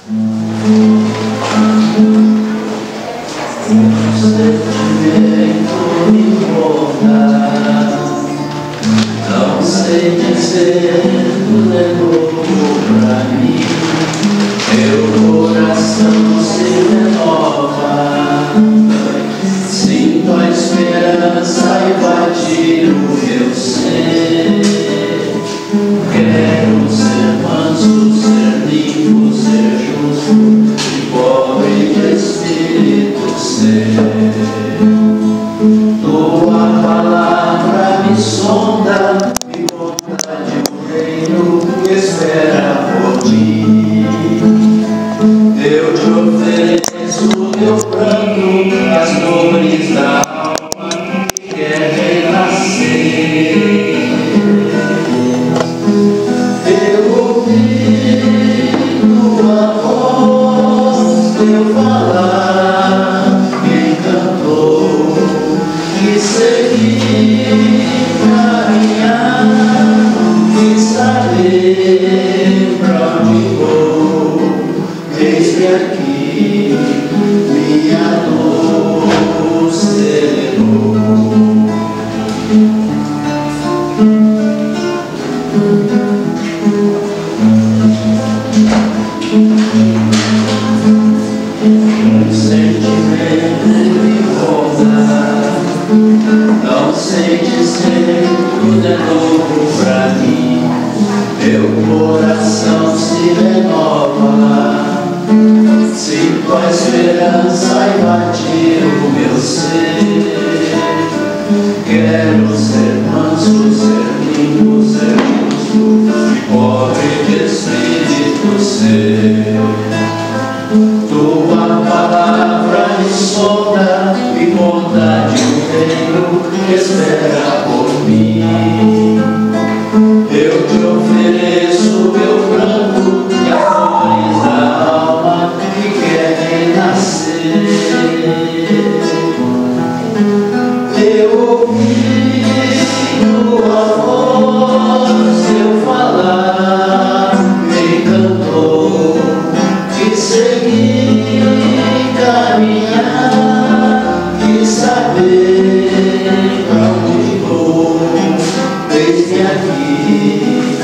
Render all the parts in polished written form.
Não sei dizer tudo é novo pra mim. Meu coração se renova. Sinto a esperança e batir o meu ser. Quero ser manso, ser limpo, ser justo e pobre de espírito ser. Tua palavra me sonda, me conta de um reino que espera por mim. Eu te ofereço meu pranto, as dores da alma que quer renascer. Eu ouvi tua voz, teu falar me encantou, e seguir, caminhar, e saber pra onde vou. Eis-me aqui, minha dor serou. Não sei dizer, tudo é novo pra mim. Meu coração se renova. Sinto a esperança invadir o meu ser. Quero ser manso, ser limpo, ser justo e pobre de espírito ser. Tua palavra me sonda, me conta de um reino que espera por mim. Eu te ofereço meu pranto e as dores da alma que quer renascer. Eu ouvi tua voz, teu falar me encantou, e seguir, caminhar e saber pra onde vou. Eis-me aqui,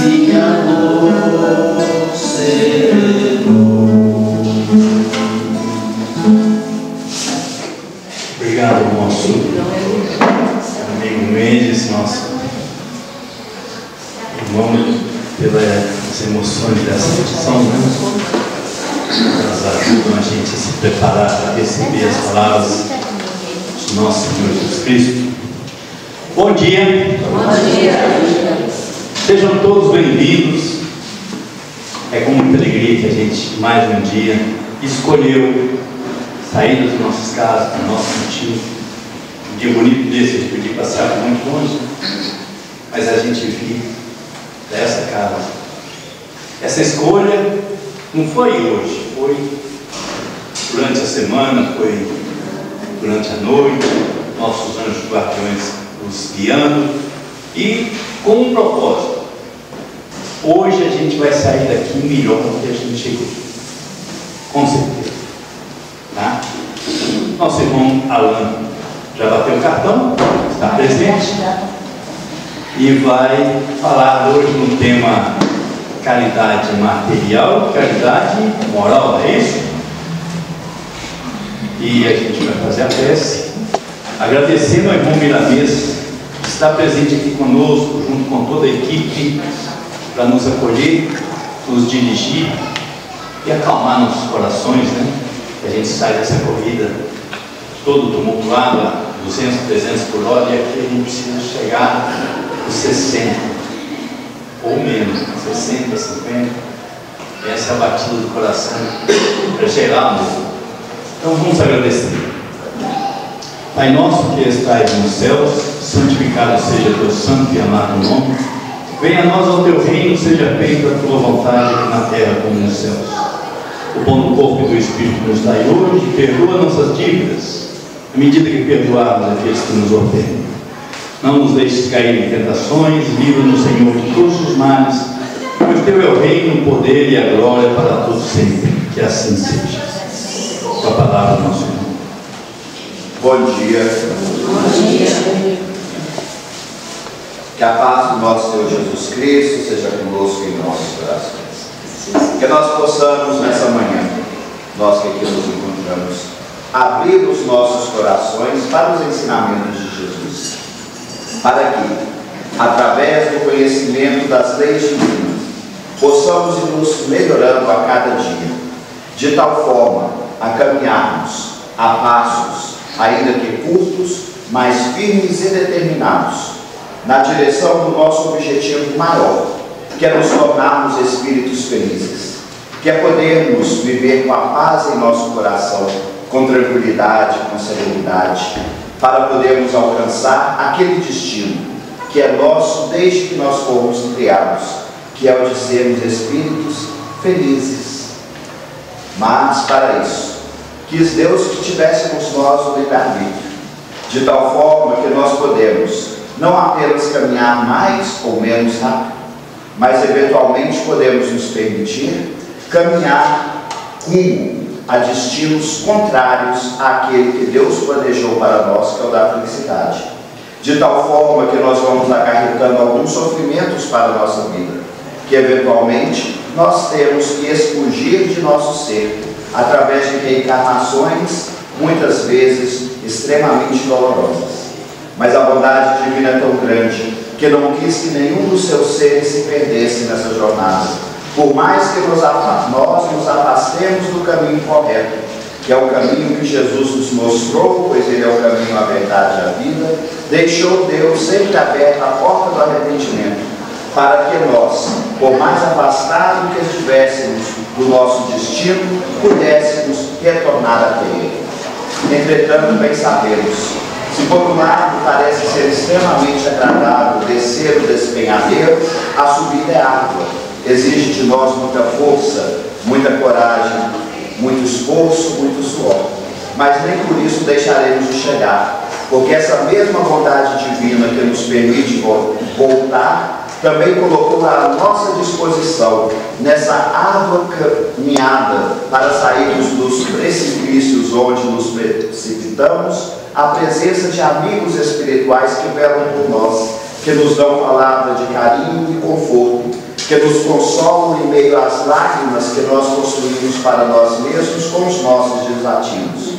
minha dor serou. Obrigado, nosso amigo Mendes, nosso irmão, pelas emoções dessa edição, né? Elas ajudam a gente a se preparar para receber as palavras de nosso Senhor Jesus Cristo. Bom dia! Bom dia! Sejam todos bem-vindos. É com muita alegria que a gente, mais um dia, escolheu sair das nossas casas, do nosso cantinho. Um dia bonito desse, a gente podia passar muito longe, mas a gente viu dessa casa. Essa escolha não foi hoje, foi durante a semana, foi durante a noite, nossos anjos guardiões nos guiando e com um propósito. Hoje a gente vai sair daqui melhor do que a gente chegou, com certeza, tá? Nosso irmão Alan já bateu o cartão, está presente e vai falar hoje no tema caridade material, caridade moral, não é isso? E a gente vai fazer a prece, agradecendo ao irmão Milanês, que está presente aqui conosco, junto com toda a equipe, para nos acolher, nos dirigir e acalmar nossos corações, né? Que a gente sai dessa corrida todo tumultuado, a 200, 300 por hora, e aqui a gente precisa chegar aos 60. Ou menos, 60, 50. Essa é a batida do coração para chegar, amor. Então vamos agradecer. Pai nosso que estais nos céus, santificado seja teu santo e amado nome. Venha a nós ao teu reino, seja feita a tua vontade na terra como nos céus. O pão do corpo e do Espírito nos dai hoje, perdoa nossas dívidas, à medida que perdoarmos aqueles que nos ofendem. Não nos deixes cair em tentações, livra-nos, Senhor, de todos os males, pois teu é o reino, o poder e a glória para todos sempre. Que assim seja. Com a palavra do nosso irmão. Bom dia. Bom dia. Que a paz do nosso Senhor Jesus Cristo seja conosco em nossos corações. Que nós possamos nessa manhã, nós que aqui nos encontramos, abrir os nossos corações para os ensinamentos de Jesus, para que, através do conhecimento das leis divinas, possamos ir nos melhorando a cada dia, de tal forma a caminharmos a passos, ainda que curtos, mas firmes e determinados, na direção do nosso objetivo maior, que é nos tornarmos espíritos felizes, que é podermos viver com a paz em nosso coração, com tranquilidade, com serenidade, para podermos alcançar aquele destino que é nosso desde que nós fomos criados, que é o de sermos espíritos felizes. Mas para isso, quis Deus que tivéssemos nós o livre-arbítrio, de tal forma que nós podemos não apenas caminhar mais ou menos rápido, mas eventualmente podemos nos permitir caminhar rumo a destinos contrários àquele que Deus planejou para nós, que é o da felicidade. De tal forma que nós vamos acarretando alguns sofrimentos para a nossa vida, que eventualmente nós temos que expurgir de nosso ser, através de reencarnações, muitas vezes extremamente dolorosas. Mas a bondade divina é tão grande que não quis que nenhum dos seus seres se perdesse nessa jornada. Por mais que nós nos afastemos do caminho correto, que é o caminho que Jesus nos mostrou, pois Ele é o caminho, a verdade e a vida, deixou Deus sempre aberta a porta do arrependimento, para que nós, por mais afastados que estivéssemos do nosso destino, pudéssemos retornar até Ele. Entretanto, bem sabemos, se por um lado parece ser extremamente agradável descer o despenhadeiro, a subida é árdua. Exige de nós muita força, muita coragem, muito esforço, muito suor. Mas nem por isso deixaremos de chegar, porque essa mesma bondade divina que nos permite voltar, também colocou à nossa disposição, nessa árdua caminhada para sairmos dos precipícios onde nos precipitamos, a presença de amigos espirituais que velam por nós, que nos dão palavra de carinho e conforto, que nos consolam em meio às lágrimas que nós construímos para nós mesmos com os nossos desativos.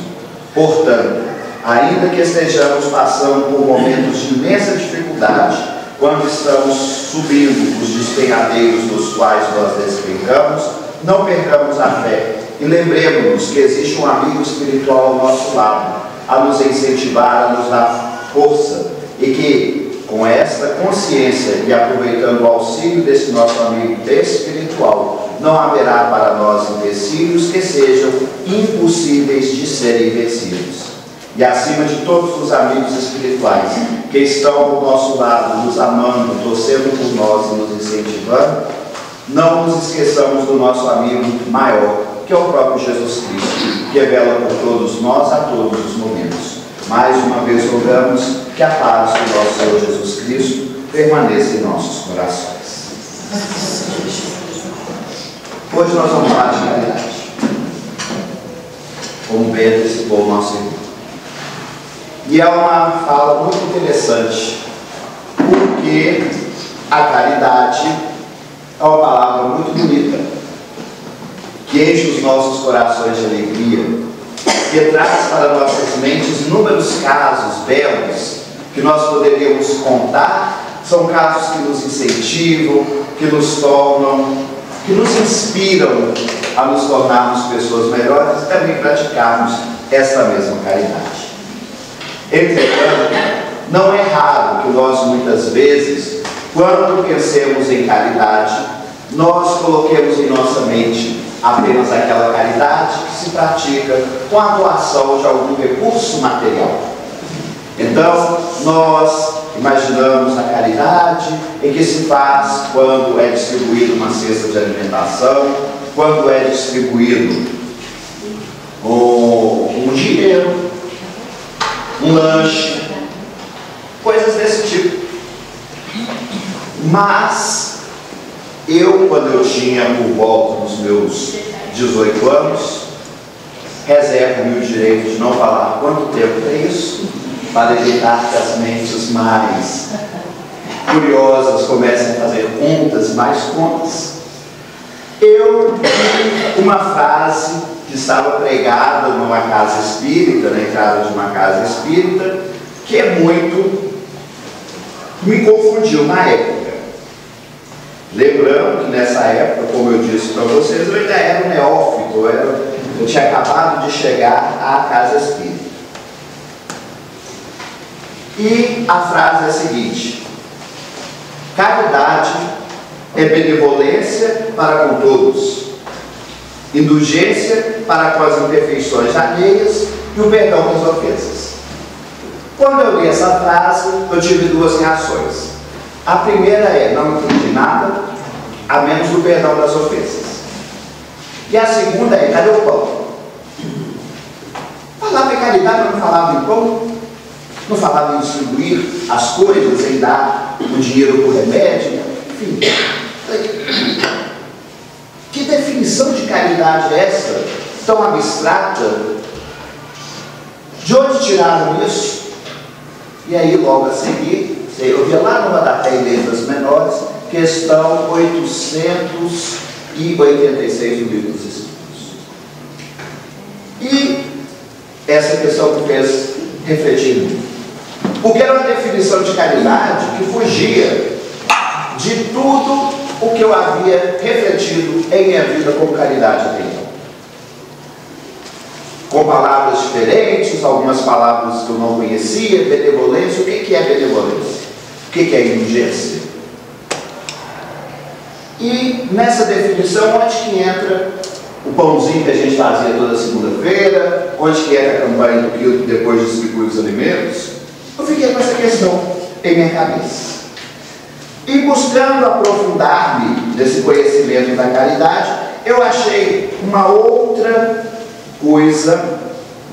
Portanto, ainda que estejamos passando por momentos de imensa dificuldade, quando estamos subindo os despenhadeiros dos quais nós despencamos, não percamos a fé e lembremos-nos que existe um amigo espiritual ao nosso lado, a nos incentivar, a nos dar força, e que, com esta consciência e aproveitando o auxílio desse nosso amigo espiritual, não haverá para nós empecilhos que sejam impossíveis de serem vencidos. E acima de todos os amigos espirituais que estão ao nosso lado, nos amando, torcendo por nós e nos incentivando, não nos esqueçamos do nosso amigo maior, que é o próprio Jesus Cristo, que vela por todos nós a todos os momentos. Mais uma vez rogamos que a paz do nosso Senhor Jesus Cristo permaneça em nossos corações. Hoje nós vamos falar de caridade, como bem antecipou o nosso irmão. E é uma fala muito interessante, porque a caridade é uma palavra muito bonita, que enche os nossos corações de alegria, que traz para nossas mentes inúmeros casos belos que nós poderíamos contar. São casos que nos incentivam, que nos tornam, que nos inspiram a nos tornarmos pessoas melhores e também praticarmos esta mesma caridade. Entretanto, não é raro que nós muitas vezes, quando pensemos em caridade, nós coloquemos em nossa mente apenas aquela caridade que se pratica com a doação de algum recurso material. Então, nós imaginamos a caridade em que se faz quando é distribuída uma cesta de alimentação, quando é distribuído um dinheiro, um lanche, coisas desse tipo. Mas quando eu tinha por volta dos meus 18 anos, reservo-me o direito de não falar quanto tempo é isso, para evitar que as mentes mais curiosas comecem a fazer contas, mais contas. Eu vi uma frase que estava pregada numa casa espírita, na entrada de uma casa espírita, que me confundiu na época. Lembrando que nessa época, como eu disse para vocês, eu ainda era um neófito, eu tinha acabado de chegar à casa espírita. E a frase é a seguinte: caridade é benevolência para com todos, indulgência para com as imperfeições alheias e o perdão das ofensas. Quando eu li essa frase, eu tive duas reações. A primeira é: não entendi nada, a menos do perdão das ofensas. E a segunda é: cadê o pão? Falava em caridade, mas não falava em pão, não falava em distribuir as coisas, em dar o dinheiro por remédio, enfim. Que definição de caridade é essa, tão abstrata? De onde tiraram isso? E aí, logo a seguir, eu vi lá no Rodapé em letras menores, questão 886 do Livro dos Espíritos. E essa questão que fez refletir, porque era uma definição de caridade que fugia de tudo o que eu havia refletido em minha vida como caridade até então. Com palavras diferentes, algumas palavras que eu não conhecia. Benevolência, o que é benevolência? O que é indulgência? E nessa definição, onde que entra o pãozinho que a gente fazia toda segunda-feira? Onde que entra a campanha do quilo que depois distribui os alimentos? Eu fiquei com essa questão em minha cabeça. E buscando aprofundar-me nesse conhecimento da caridade, eu achei uma outra coisa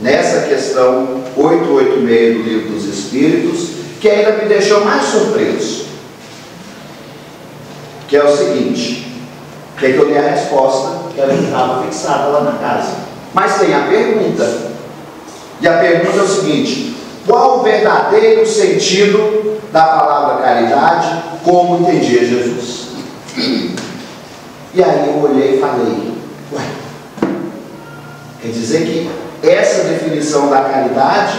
nessa questão 886 do Livro dos Espíritos, que ainda me deixou mais surpreso, que é o seguinte, que é que eu dei a resposta, que ela estava fixada lá na casa. Mas tem a pergunta, e a pergunta é o seguinte: qual o verdadeiro sentido da palavra caridade, como entendia Jesus? E aí eu olhei e falei: ué, quer dizer que essa definição da caridade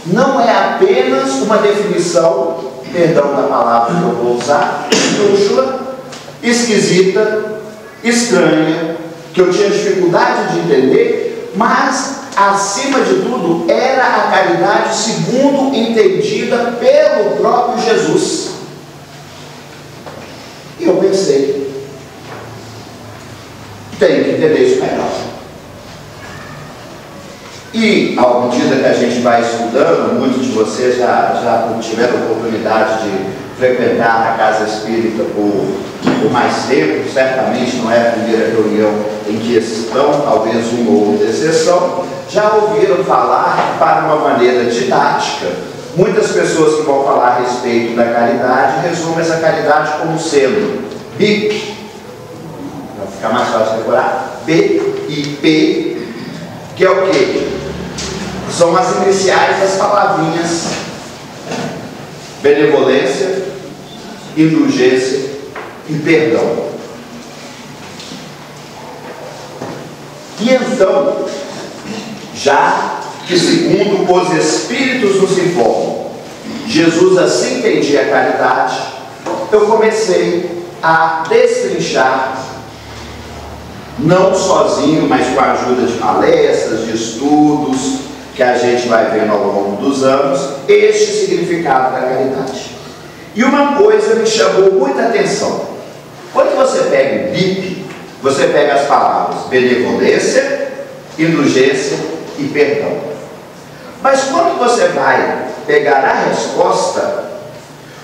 não é apenas uma definição, perdão da palavra que eu vou usar, esdrúxula, esquisita, estranha, que eu tinha dificuldade de entender, mas acima de tudo era a caridade segundo entendida pelo próprio Jesus. E eu pensei, tenho que entender isso melhor. E à medida que a gente vai estudando, muitos de vocês já tiveram a oportunidade de frequentar a casa espírita por mais tempo, certamente não é a primeira reunião em que estão, talvez uma ou outra exceção, já ouviram falar, para uma maneira didática, muitas pessoas que vão falar a respeito da caridade resumem essa caridade como sendo BIP, para ficar mais fácil de decorar, BIP, que é o quê? São as iniciais das palavrinhas benevolência, indulgência e perdão. E então, já que segundo os Espíritos nos informam, Jesus assim entendia a caridade, eu comecei a destrinchar, não sozinho, mas com a ajuda de palestras, de estudos, que a gente vai vendo ao longo dos anos, este significado da caridade. E uma coisa me chamou muita atenção. Quando você pega o BIP, você pega as palavras benevolência, indulgência e perdão. Mas quando você vai pegar a resposta,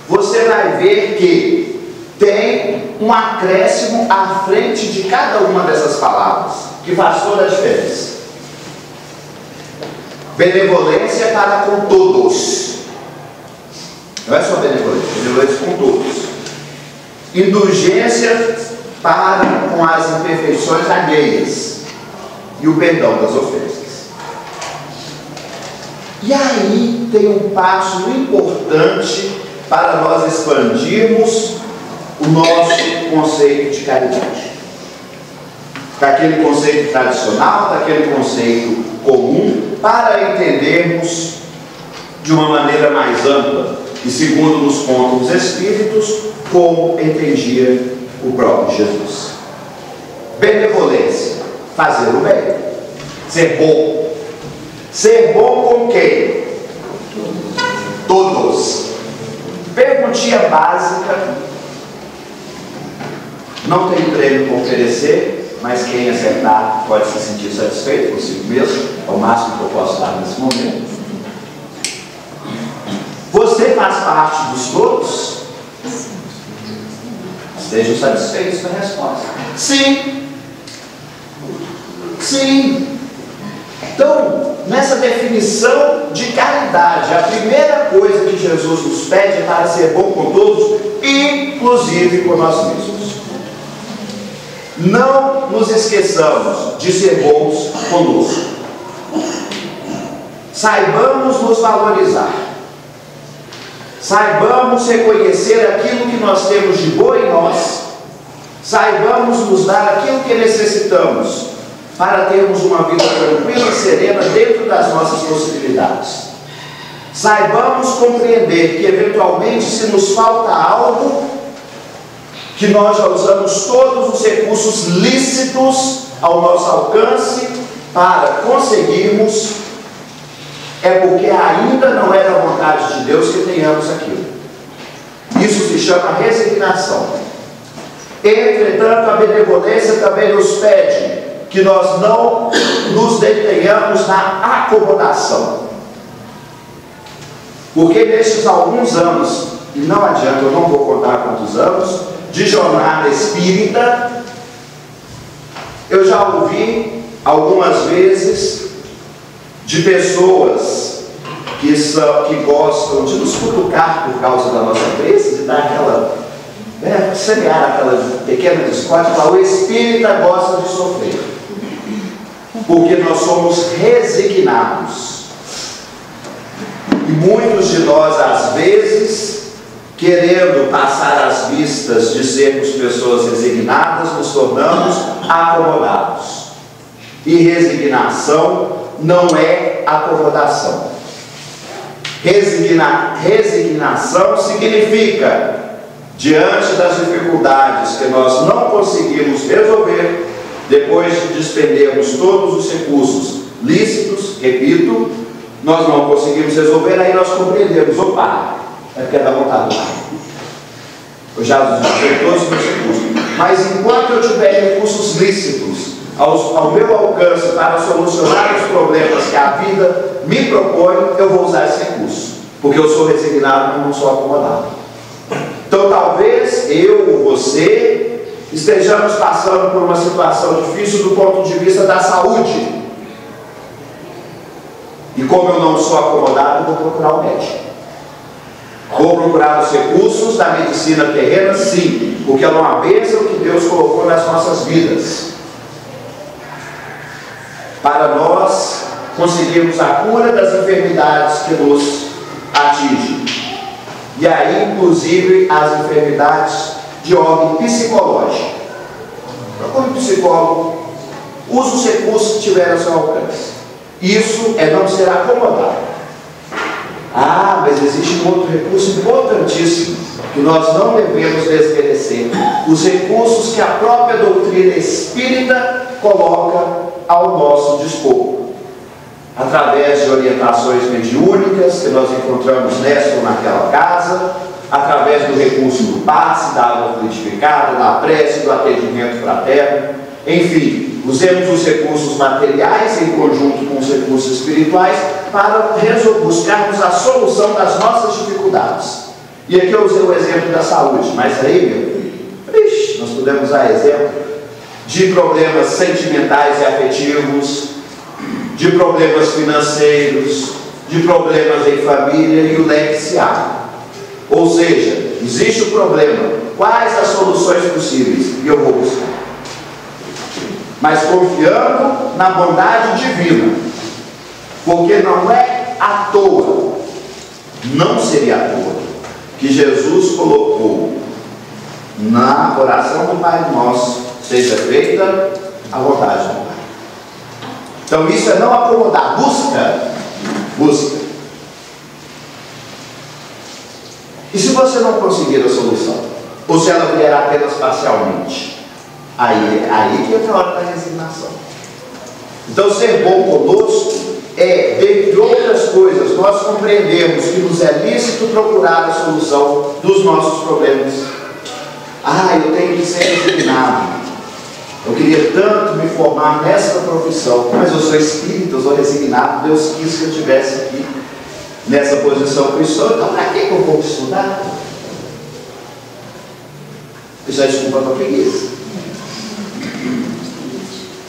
você vai ver que tem um acréscimo à frente de cada uma dessas palavras, que faz toda a diferença. Benevolência para com todos. Não é só benevolência, benevolência com todos. Indulgência para com as imperfeições alheias e o perdão das ofensas. E aí tem um passo importante para nós expandirmos o nosso conceito de caridade. Daquele conceito tradicional, daquele conceito comum, para entendermos de uma maneira mais ampla e, segundo nos contam os Espíritos, como entendia o próprio Jesus. Benevolência, fazer o bem, ser bom. Ser bom com quem? Todos. Perguntinha básica. Não tem prêmio para oferecer, mas quem acertar pode se sentir satisfeito consigo mesmo. É o máximo que eu posso dar nesse momento. Você faz parte dos todos? Estejam satisfeitos com a resposta. Sim. Sim. Então, nessa definição de caridade, a primeira coisa que Jesus nos pede é para ser bom com todos, inclusive com nós mesmos. Não nos esqueçamos de ser bons conosco. Saibamos nos valorizar. Saibamos reconhecer aquilo que nós temos de bom em nós. Saibamos nos dar aquilo que necessitamos para termos uma vida tranquila e serena dentro das nossas possibilidades. Saibamos compreender que eventualmente, se nos falta algo, que nós já usamos todos os recursos lícitos ao nosso alcance para conseguirmos, é porque ainda não é da vontade de Deus que tenhamos aquilo. Isso se chama resignação. Entretanto, a benevolência também nos pede que nós não nos detenhamos na acomodação. Porque nestes alguns anos, e não adianta, eu não vou contar quantos anos, de jornada espírita, eu já ouvi algumas vezes de pessoas que gostam de nos cutucar por causa da nossa crença, de dar aquela, semear aquela pequena discórdia, falar, o espírita gosta de sofrer, porque nós somos resignados. E muitos de nós, às vezes, querendo passar às vistas de sermos pessoas resignadas, nos tornamos acomodados. E resignação não é acomodação. Resignação significa, diante das dificuldades que nós não conseguimos resolver, depois de despendermos todos os recursos lícitos, repito, nós não conseguimos resolver, aí nós compreendemos, opa, é porque é da vontade do Pai. Eu já usei todos os meus recursos. Mas enquanto eu tiver recursos lícitos ao meu alcance para solucionar os problemas que a vida me propõe, eu vou usar esse recurso. Porque eu sou resignado, mas não sou acomodado. Então talvez eu ou você estejamos passando por uma situação difícil do ponto de vista da saúde. E como eu não sou acomodado, eu vou procurar um médico. Vou procurar os recursos da medicina terrena, sim, porque é uma bênção que Deus colocou nas nossas vidas, para nós conseguirmos a cura das enfermidades que nos atingem. E aí, inclusive, as enfermidades de ordem psicológica. Procure um psicólogo, use os recursos que tiver ao seu alcance. Isso é não ser acomodado. Ah, mas existe um outro recurso importantíssimo que nós não devemos desmerecer: os recursos que a própria doutrina espírita coloca ao nosso dispor, através de orientações mediúnicas que nós encontramos nesta ou naquela casa, através do recurso do passe, da água fluidificada, da prece, do atendimento fraterno. Enfim, usemos os recursos materiais em conjunto com os recursos espirituais para buscarmos a solução das nossas dificuldades. E aqui eu usei o exemplo da saúde, mas aí, nós podemos usar exemplo de problemas sentimentais e afetivos, de problemas financeiros, de problemas em família, e o leque se abre. Ou seja, existe o problema quais as soluções possíveis, e eu vou buscar. Mas confiando na bondade divina, porque não é à toa, não seria à toa, que Jesus colocou na oração do Pai Nosso: seja feita a vontade do Pai. Então isso é não acomodar, busca. E se você não conseguir a solução, ou se ela vier apenas parcialmente, aí que entra a hora da resignação. Então ser bom conosco é, dentre outras coisas, nós compreendemos que nos é lícito procurar a solução dos nossos problemas. Eu tenho que ser resignado. Eu queria tanto me formar nessa profissão, mas eu sou espírita, eu sou resignado. Deus quis que eu estivesse aqui nessa posição que eu estou. Então para que eu vou estudar? Isso é desculpa para a preguiça.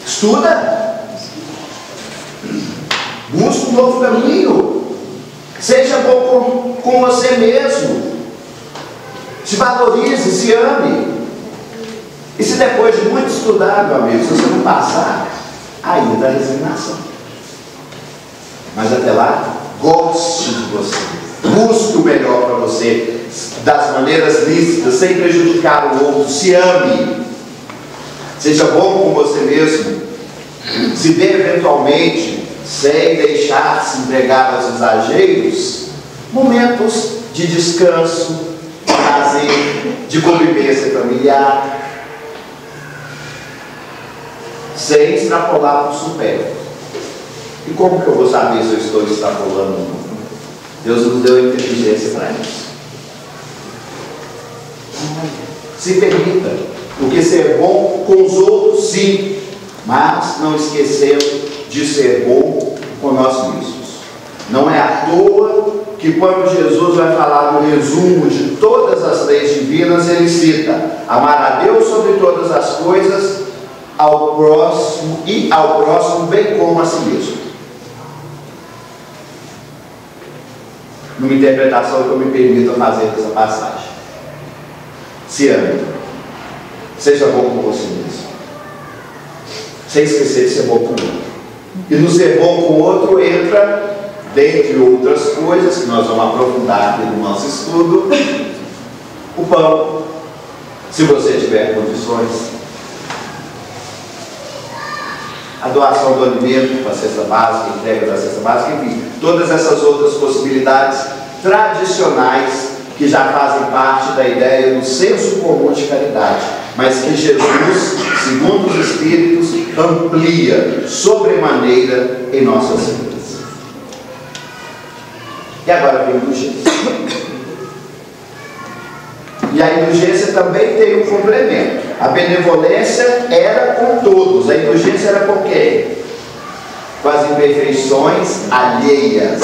Estuda. Busca um novo caminho. Seja bom com você mesmo. Se valorize, se ame. E se depois de muito estudar, meu amigo, se você não passar, aí dá resignação. Mas até lá, goste de você. Busque o melhor para você, das maneiras lícitas, sem prejudicar o outro. Se ame. Seja bom com você mesmo. Se dê eventualmente, sem deixar se entregar aos exageros, momentos de descanso, de prazer, de convivência familiar, sem extrapolar para o supérfluo. E como que eu vou saber se eu estou extrapolando? Deus nos deu inteligência para isso. Se permita, porque ser bom com os outros, sim, mas não esquecendo de ser bom com nós mesmos. Não é à toa que quando Jesus vai falar no resumo de todas as leis divinas, ele cita: amar a Deus sobre todas as coisas, ao próximo bem como a si mesmo. Numa interpretação que eu me permito fazer dessa passagem. Se ame. Seja bom com você mesmo. Sem esquecer de ser bom com o outro. E no ser bom com o outro entra, dentre outras coisas, que nós vamos aprofundar aqui no nosso estudo, o pão. Se você tiver condições. A doação do alimento para a cesta básica, a entrega da cesta básica, enfim, todas essas outras possibilidades tradicionais que já fazem parte da ideia do senso comum de caridade, mas que Jesus, segundo os Espíritos, amplia sobremaneira em nossas vidas. E agora vem a indulgência. E a indulgência também tem um complemento. A benevolência era com todos, a indulgência era com quem? Com as imperfeições alheias.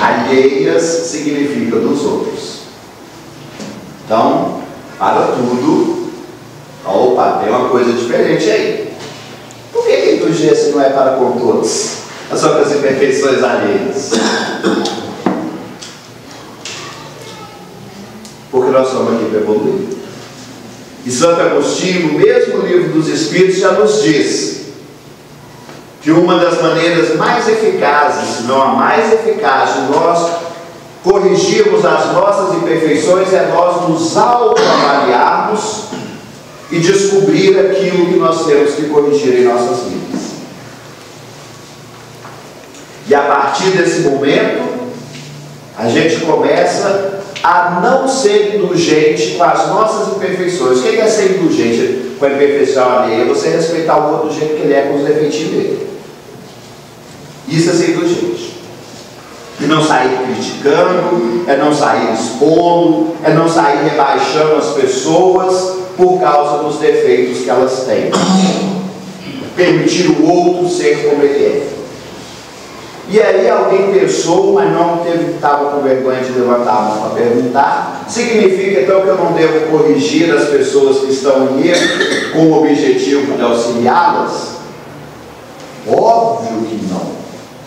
Alheias significa dos outros. Então, para tudo, opa, tem uma coisa diferente aí. Por que a indulgência não é para com todos? É só com as imperfeições alheias. Porque nós somos aqui para evoluir. E Santo Agostinho, no mesmo livro dos Espíritos, já nos diz que uma das maneiras mais eficazes, se não a mais eficaz, de nós corrigirmos as nossas imperfeições é nós nos autoavaliarmos e descobrir aquilo que nós temos que corrigir em nossas vidas. E a partir desse momento, a gente começa a não ser indulgente com as nossas imperfeições. O que é ser indulgente com a imperfeição alheia? É você respeitar o outro do jeito que ele é, com os defeitinhos dele. Isso é ser indulgente. E não sair criticando, é não sair expondo, é não sair rebaixando as pessoas por causa dos defeitos que elas têm. Permitir o outro ser como ele é. E aí alguém pensou, mas não estava com vergonha de levantar a mão para perguntar: significa então que eu não devo corrigir as pessoas que estão em erro com o objetivo de auxiliá-las? Óbvio que não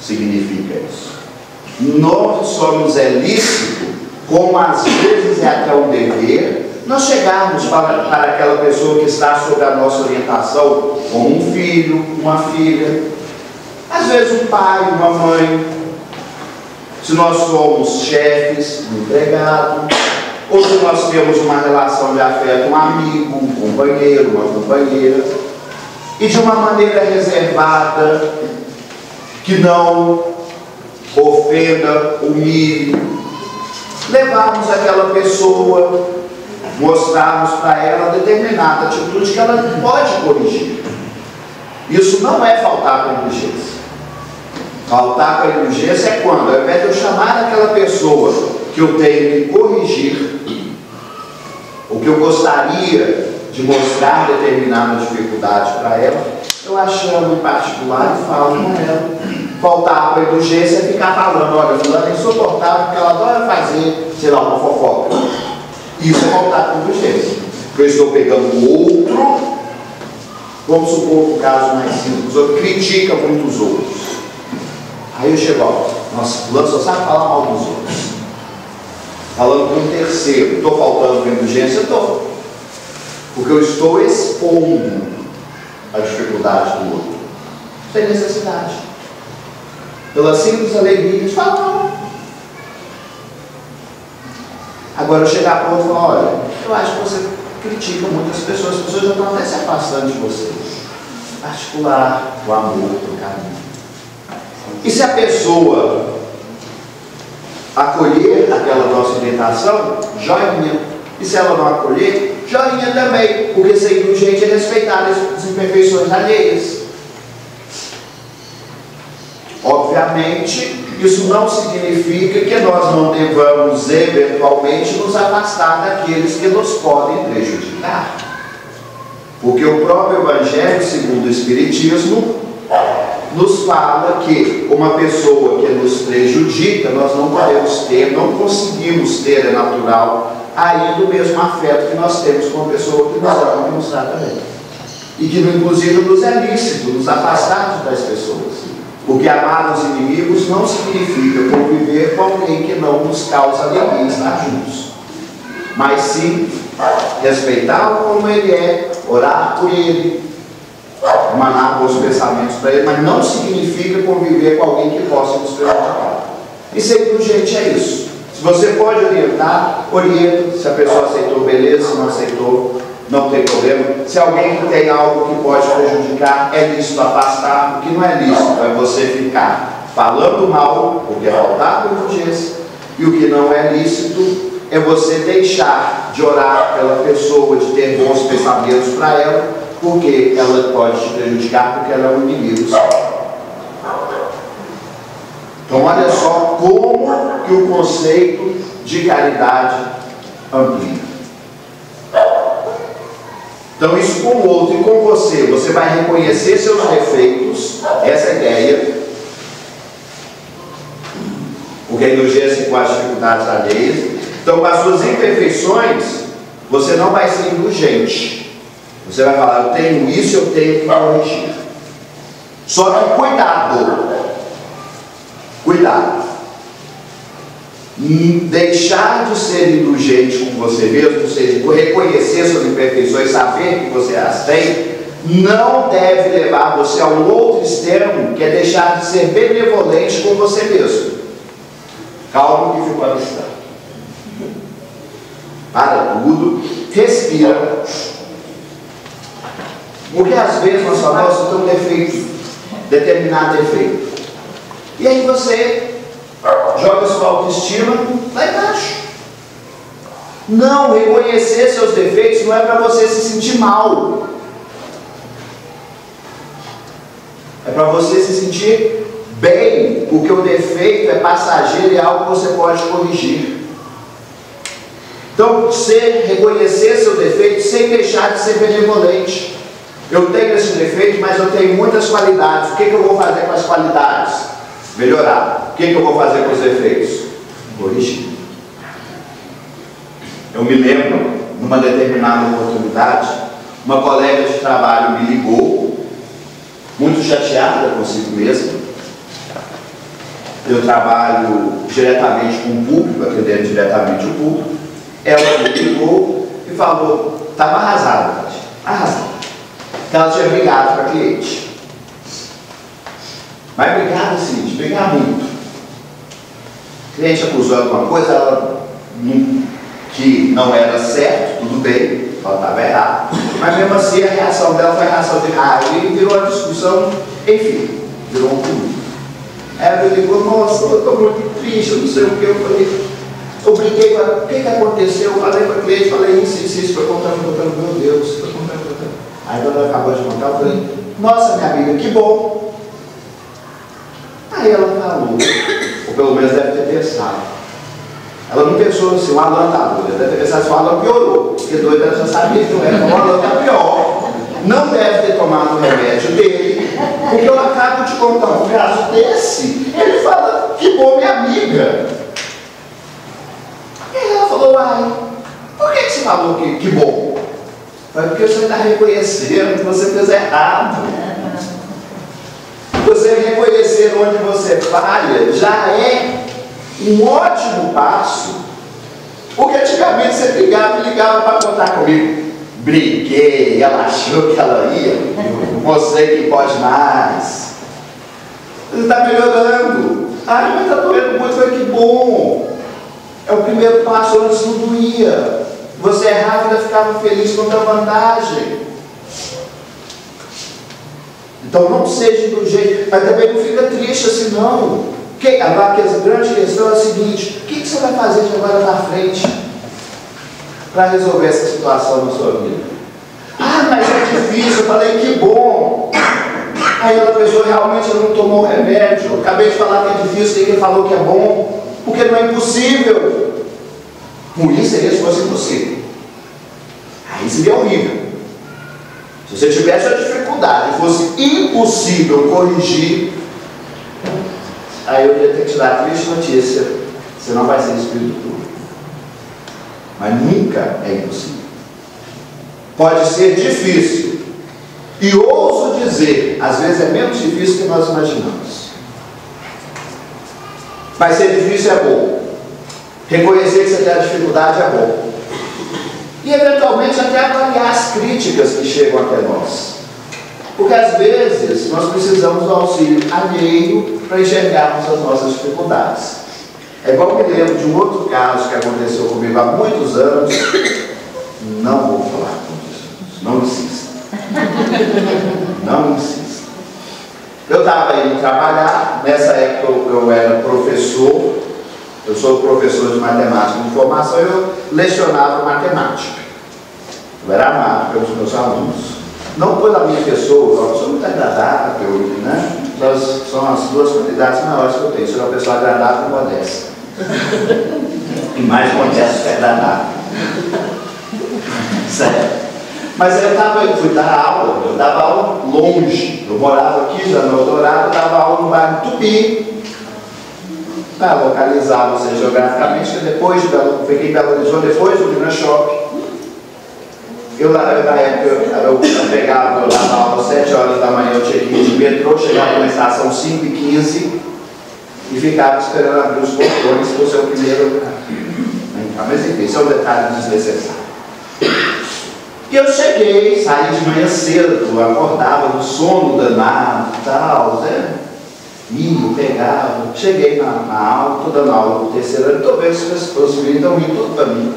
significa isso. Nós só nos é lícito, como às vezes é até um dever, nós chegarmos para aquela pessoa que está sob a nossa orientação, como um filho, uma filha, às vezes um pai, uma mãe, se nós somos chefes, um empregado, ou se nós temos uma relação de afeto, um amigo, um companheiro, uma companheira, e de uma maneira reservada, que não ofenda, humilhe, levarmos aquela pessoa, mostrarmos para ela determinada atitude que ela pode corrigir. Isso não é faltar com a indulgência. Faltar com a indulgência é quando, ao invés de eu chamar aquela pessoa que eu tenho que corrigir, ou que eu gostaria de mostrar determinada dificuldade para ela, eu a chamo em particular e falo com ela. Faltar com a indulgência é ficar falando, olha, fulano é insuportável porque ela adora fazer, sei lá, uma fofoca. Isso é faltar com a indulgência. Porque eu estou pegando o outro, vamos supor um caso mais simples, o outro critica muito os outros. Aí eu chego, ó, nossa, fulano só sabe falar mal dos outros. Falando com um terceiro, estou faltando com a indulgência? Estou. Porque eu estou expondo a dificuldade do outro. Sem necessidade. Pela simples alegria de falar não. Agora eu chegar para o outro e falar, olha, eu acho que você critica muitas pessoas, as pessoas já estão até se afastando de você. Particular, o amor, o carinho. E se a pessoa acolher aquela nossa orientação, joinha. E se ela não acolher, joinha também, porque ser indulgente é respeitar as imperfeições alheias. Obviamente, isso não significa que nós não devamos eventualmente nos afastar daqueles que nos podem prejudicar. Porque o próprio Evangelho, segundo o Espiritismo, nos fala que uma pessoa que nos prejudica, nós não podemos ter, não conseguimos ter, é natural, ainda o mesmo afeto que nós temos com a pessoa que nos ama e nos trata bem. E que, inclusive, nos é lícito nos afastar das pessoas. Porque amar os inimigos não significa conviver com alguém que não nos causa alegria estar juntos. Mas sim, respeitá-lo como ele é, orar por ele, emanar bons pensamentos para ele, mas não significa conviver com alguém que possa nos prejudicar. E ser indulgente é isso. Se você pode orientar, orienta. Se a pessoa aceitou, beleza. Se não aceitou, não tem problema. Se alguém que tem algo que pode prejudicar, é lícito afastar. O que não é lícito é você ficar falando mal, porque é faltar com indulgência. E o que não é lícito é você deixar de orar pela pessoa, de ter bons pensamentos para ela, porque ela pode te prejudicar, porque ela é um inimigo só. Então olha só como que o conceito de caridade amplia. Então isso com o outro e com você, você vai reconhecer seus defeitos, essa é a ideia, porque a indulgência com as dificuldades alheias. Então com as suas imperfeições, você não vai ser indulgente. Você vai falar, eu tenho isso, eu tenho que corrigir. Só que cuidado. Cuidado. Deixar de ser indulgente com você mesmo, ou seja, reconhecer suas imperfeições, saber que você as tem, não deve levar você a um outro extremo, que é deixar de ser benevolente com você mesmo. Calma que ficou abstrato. Para tudo, respira. Porque às vezes nós falamos que tem um defeito, determinado defeito. E aí você joga sua autoestima lá embaixo. Não, reconhecer seus defeitos não é para você se sentir mal. É para você se sentir bem, porque o defeito é passageiro e é algo que você pode corrigir. Então, reconhecer seu defeito sem deixar de ser benevolente. Eu tenho esse defeito, mas eu tenho muitas qualidades. O que eu vou fazer com as qualidades? Melhorar. O que eu vou fazer com os defeitos? Corrigir. Eu me lembro, numa determinada oportunidade, uma colega de trabalho me ligou, muito chateada consigo mesma. Eu trabalho diretamente com o público, atendendo diretamente o público. Ela me ligou e falou, estava arrasada, arrasada. Que ela tinha brigado com a cliente. Mas brigado assim, de brigar muito. O cliente acusou alguma coisa, ela que não era certo, tudo bem, ela estava errada. Mas mesmo assim a reação dela foi a reação de raiva e virou uma discussão, enfim, virou um tumulto. Ela me ligou, nossa, eu estou muito triste, eu não sei o que, eu falei, eu briguei com ela, o que aconteceu? Eu falei para a cliente, falei isso, foi contando, meu Deus, foi contando. Aí quando ela acabou de contar, eu falei, nossa, minha amiga, que bom. Aí ela falou, ou pelo menos deve ter pensado. Ela não pensou assim, o Alan está doido, ela deve ter pensado assim, o Alan piorou, porque doido ela já sabia que não era, o Alan está pior. Não deve ter tomado o remédio dele, porque eu acabo de contar um caso desse. Ele fala, que bom, minha amiga. E ela falou, uai, por que você falou que bom? Foi porque você está reconhecendo que você fez errado. Você reconhecer onde você falha já é um ótimo passo. Porque antigamente você ligava para contar comigo. Briguei, ela achou que ela ia. Você que pode mais. Você está melhorando. Ah, mas está doendo muito, foi que bom. É o primeiro passo, antes não doía. Você errava e ainda ficava feliz com a vantagem. Então não seja do jeito, mas também não fica triste assim não. A grande questão é a seguinte: o que você vai fazer de agora para frente para resolver essa situação na sua vida? Ah, mas é difícil. Eu falei, que bom. Aí a pessoa realmente não tomou o remédio. Eu acabei de falar que é difícil, ninguém falou que é bom, porque não é impossível. Ruim seria se fosse impossível. Aí seria horrível. Se você tivesse uma dificuldade e fosse impossível corrigir, aí eu ia ter que te dar a triste notícia: você não vai ser espírito puro. Mas nunca é impossível. Pode ser difícil. E ouso dizer, às vezes é menos difícil do que nós imaginamos. Mas ser difícil é bom. Reconhecer que você tem a dificuldade é bom. E eventualmente até avaliar as críticas que chegam até nós. Porque às vezes nós precisamos do auxílio alheio para enxergarmos as nossas dificuldades. É igual me lembro de um outro caso que aconteceu comigo há muitos anos. Não vou falar disso. Não insista. Não insista. Eu estava indo trabalhar, nessa época eu era professor. Eu sou professor de matemática de formação e eu lecionava matemática. Eu era amado pelos meus alunos. Não pela minha pessoa, eu sou muito agradável, né? São as duas qualidades maiores que eu tenho. Sou uma pessoa agradável e modesta. E mais modesto que agradável. Sério. Mas eu fui dar aula, eu dava aula longe. Eu morava aqui já no Eldorado, eu dava aula no bairro Tupi. Para localizar você geograficamente, depois fiquei em Belo Horizonte, depois do Minas Shopping. Na época eu pegava, eu dava aula às 7 horas da manhã, eu tinha que ir de metrô, chegava na estação 5h15 e ficava esperando abrir os portões para o seu primeiro. Mas enfim, isso é um detalhe desnecessário. E eu cheguei, saí de manhã cedo, acordava do sono danado e tal, né? Eu pegava, cheguei na aula, estou dando aula no terceiro ano, estou vendo os meninos estão rindo tudo para mim.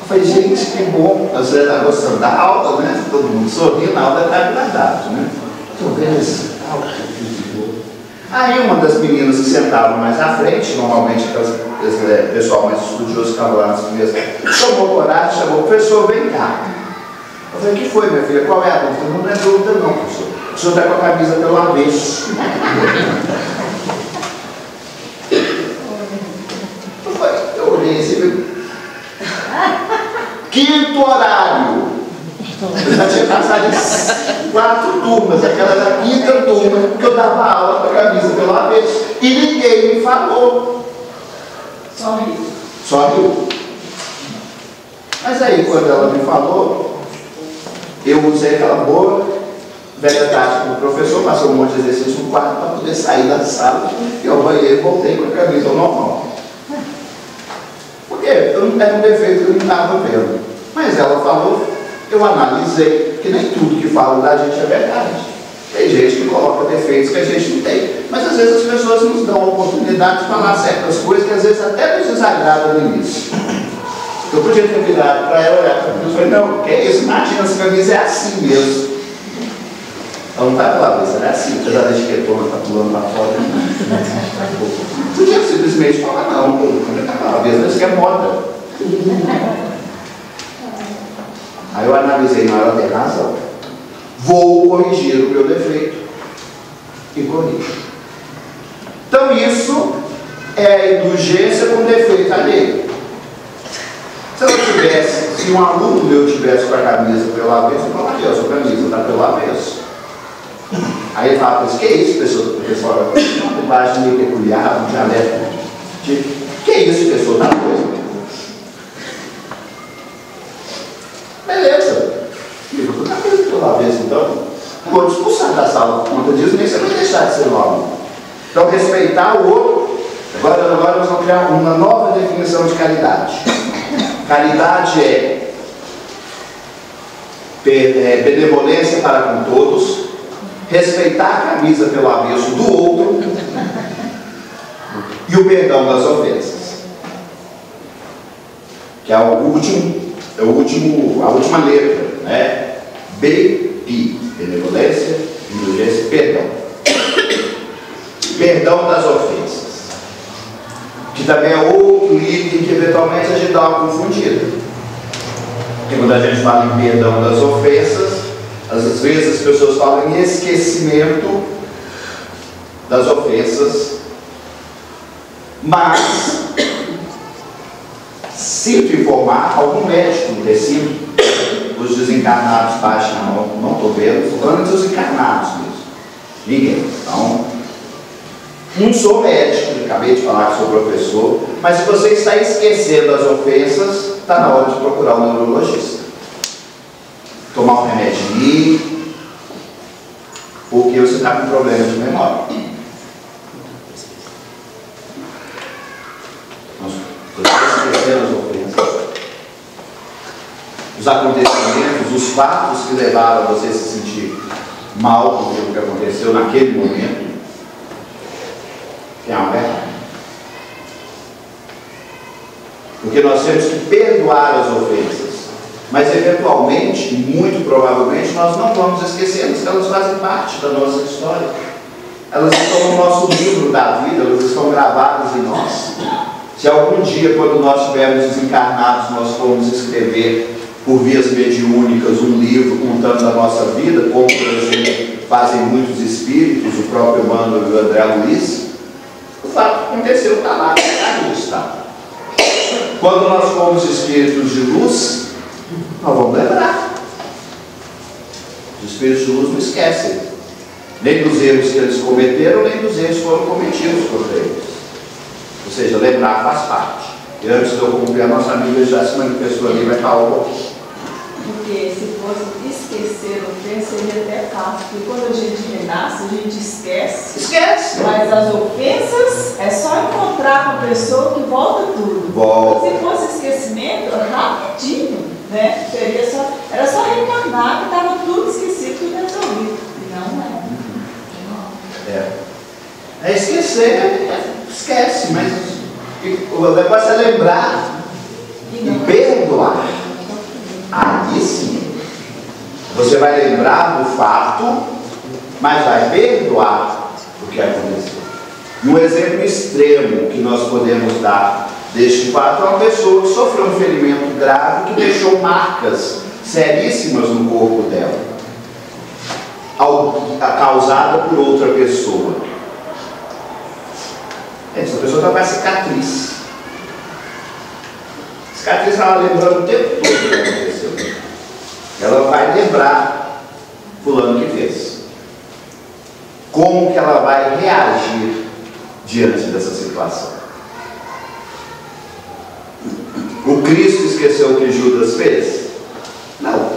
Eu falei, gente, que bom, você está gostando da aula, né? Todo mundo sorrindo, na aula está agradável, né? Estou vendo esse aula. Aí uma das meninas que sentavam mais à frente, normalmente o pessoal mais estudioso ficava lá nas primeiras, chamou coragem, chamou, professor, vem cá. Eu falei, o que foi, minha filha? Qual é a dúvida? Não é dúvida não, professor. O senhor está com a camisa pelo avesso. Eu olhei assim, quinto horário. Eu já tinha passado 4 turmas, aquela era a quinta turma que eu dava aula com a camisa pelo avesso. E ninguém me falou. Só riu. Mas aí, quando ela me falou, eu usei aquela boa velha tática do professor, passou um monte de exercício no quarto para poder sair da sala e ao banheiro e voltei com a camisa normal. Porque era um defeito que eu não estava vendo. Mas ela falou, eu analisei, que nem tudo que falam da gente é verdade. Tem gente que coloca defeitos que a gente não tem. Mas às vezes as pessoas nos dão a oportunidade de falar certas coisas que às vezes até nos desagradam no início. Eu podia ter virado para ela, olhar para mim e falei, não, que é isso? Imagina, essa camisa é assim mesmo. Ela não está pela vez, ela é assim, apesar da etiquetona estar pulando para fora. Podia simplesmente falar, não, não está pela vez, mas isso que é moda. Aí eu analisei, mas ela tem razão. Vou corrigir o meu defeito. E corrijo. Então isso é indulgência com defeito alheio. Se eu tivesse, se um aluno meu tivesse com a camisa pelo avesso, eu falaria, a sua camisa está pelo avesso. Aí ele fala, que é isso, pessoal? Uma linguagem meio peculiar, um dialeto. Que é isso, pessoal? Tá coisa. Beleza. Fico com a camisa pelo avesso, então. Vou te expulsar da sala por conta disso, nem você vai deixar de ser homem. Então, respeitar o outro. Agora nós vamos criar uma nova definição de caridade. Caridade é benevolência para com todos, respeitar a camisa pelo avesso do outro e o perdão das ofensas. Que é a última letra, né? B-I, benevolência, indulgência e perdão. Perdão das ofensas. Que também é outro item que eventualmente a gente dá uma confundida. Porque quando a gente fala em perdão das ofensas, às vezes as pessoas falam em esquecimento das ofensas, mas sinto informar, algum médico no recinto, os desencarnados baixam a mão, não estou vendo, falando dos encarnados mesmo. Ninguém. Então, não sou médico, acabei de falar que sou professor, mas se você está esquecendo as ofensas, está na hora de procurar um neurologista. Tomar um remedinho, porque você está com problema de memória. Você está esquecendo as ofensas, os acontecimentos, os fatos que levaram a você se sentir mal com o que aconteceu naquele momento. É uma verdade. Porque nós temos que perdoar as ofensas. Mas eventualmente, muito provavelmente, nós não vamos esquecê-las, elas fazem parte da nossa história. Elas estão no nosso livro da vida, elas estão gravadas em nós. Se algum dia, quando nós estivermos desencarnados, nós formos escrever por vias mediúnicas um livro contando a nossa vida, como, por exemplo, fazem muitos espíritos, o próprio Emmanuel e o André Luiz, o fato que aconteceu está lá, está. Quando nós formos espíritos de luz, nós vamos lembrar. Os espíritos de luz não esquecem, nem dos erros que eles cometeram, nem dos erros que foram cometidos por eles. Ou seja, lembrar faz parte. E antes de eu concluir, a nossa amiga já se manifestou ali, vai falar um pouquinho. Porque se fosse esquecer ofensa, seria até fácil. Porque quando a gente renasce, a gente esquece. Esquece. Mas as ofensas, é só encontrar com a pessoa que volta tudo. Volta. Se fosse esquecimento, rapidinho, né? Era só reencarnar que estava tudo esquecido, tudo resolvido. E não é. É esquecer, esquece, mas o negócio é lembrar e perdoar. Aí sim, você vai lembrar do fato, mas vai perdoar o que aconteceu. E um exemplo extremo que nós podemos dar deste fato é uma pessoa que sofreu um ferimento grave que deixou marcas seríssimas no corpo dela, causada por outra pessoa. Essa pessoa está com a cicatriz. Cicatriz ela lembrando o tempo todo o que aconteceu. Ela vai lembrar fulano que fez. Como que ela vai reagir diante dessa situação? O Cristo esqueceu o que Judas fez? Não.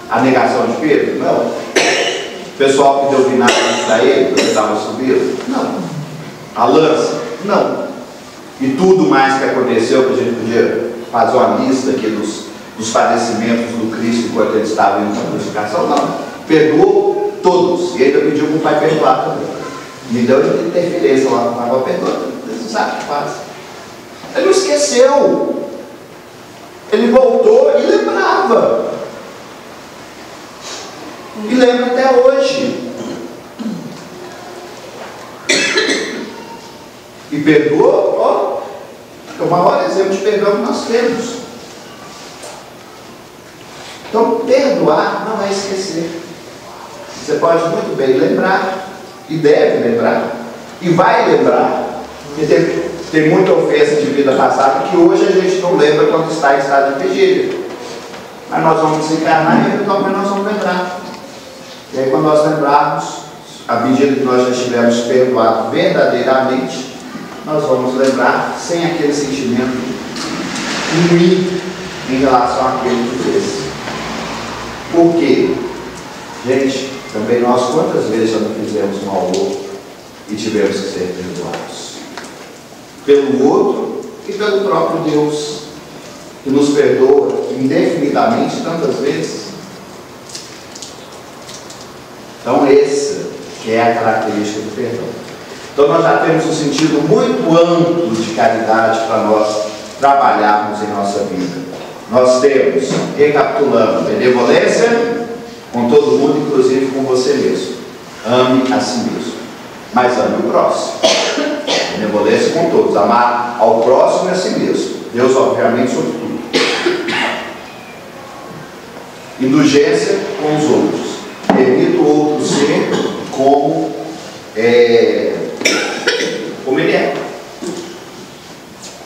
A negação de Pedro? Não. O pessoal que deu vinagre para ele, quando ele estava subindo? Não. A lança? Não. E tudo mais que aconteceu, que a gente podia fazer uma lista aqui dos padecimentos do Cristo enquanto ele estava em crucificação? Não. Perdoou todos. E ainda pediu para o Pai perdoar também. Me deu interferência lá, mas eu perdoa. Ele não sabe o que faz. Ele não esqueceu. Ele voltou e lembrava. E lembra até hoje. E perdoou, ó. É o maior exemplo de perdão que nós temos. Então, perdoar não é esquecer. Você pode muito bem lembrar, e deve lembrar, e vai lembrar. E tem muita ofensa de vida passada que hoje a gente não lembra quando está em estado de vigília. Mas nós vamos desencarnar e eventualmente nós vamos lembrar. E aí, quando nós lembrarmos, à medida que nós já estivermos perdoados verdadeiramente, nós vamos lembrar sem aquele sentimento ruim em relação àquele que fez. Por quê? Gente, também nós quantas vezes já não fizemos mal ao outro e tivemos que ser perdoados? Pelo outro e pelo próprio Deus, que nos perdoa indefinidamente tantas vezes. Então essa que é a característica do perdão. Então nós já temos um sentido muito amplo de caridade para nós trabalharmos em nossa vida. Nós temos, recapitulando, benevolência com todo mundo, inclusive com você mesmo. Ame a si mesmo, mas ame o próximo. Benevolência com todos, amar ao próximo e a si mesmo. Deus, obviamente, sobre tudo. Indulgência com os outros. Permita o outro ser como ele é.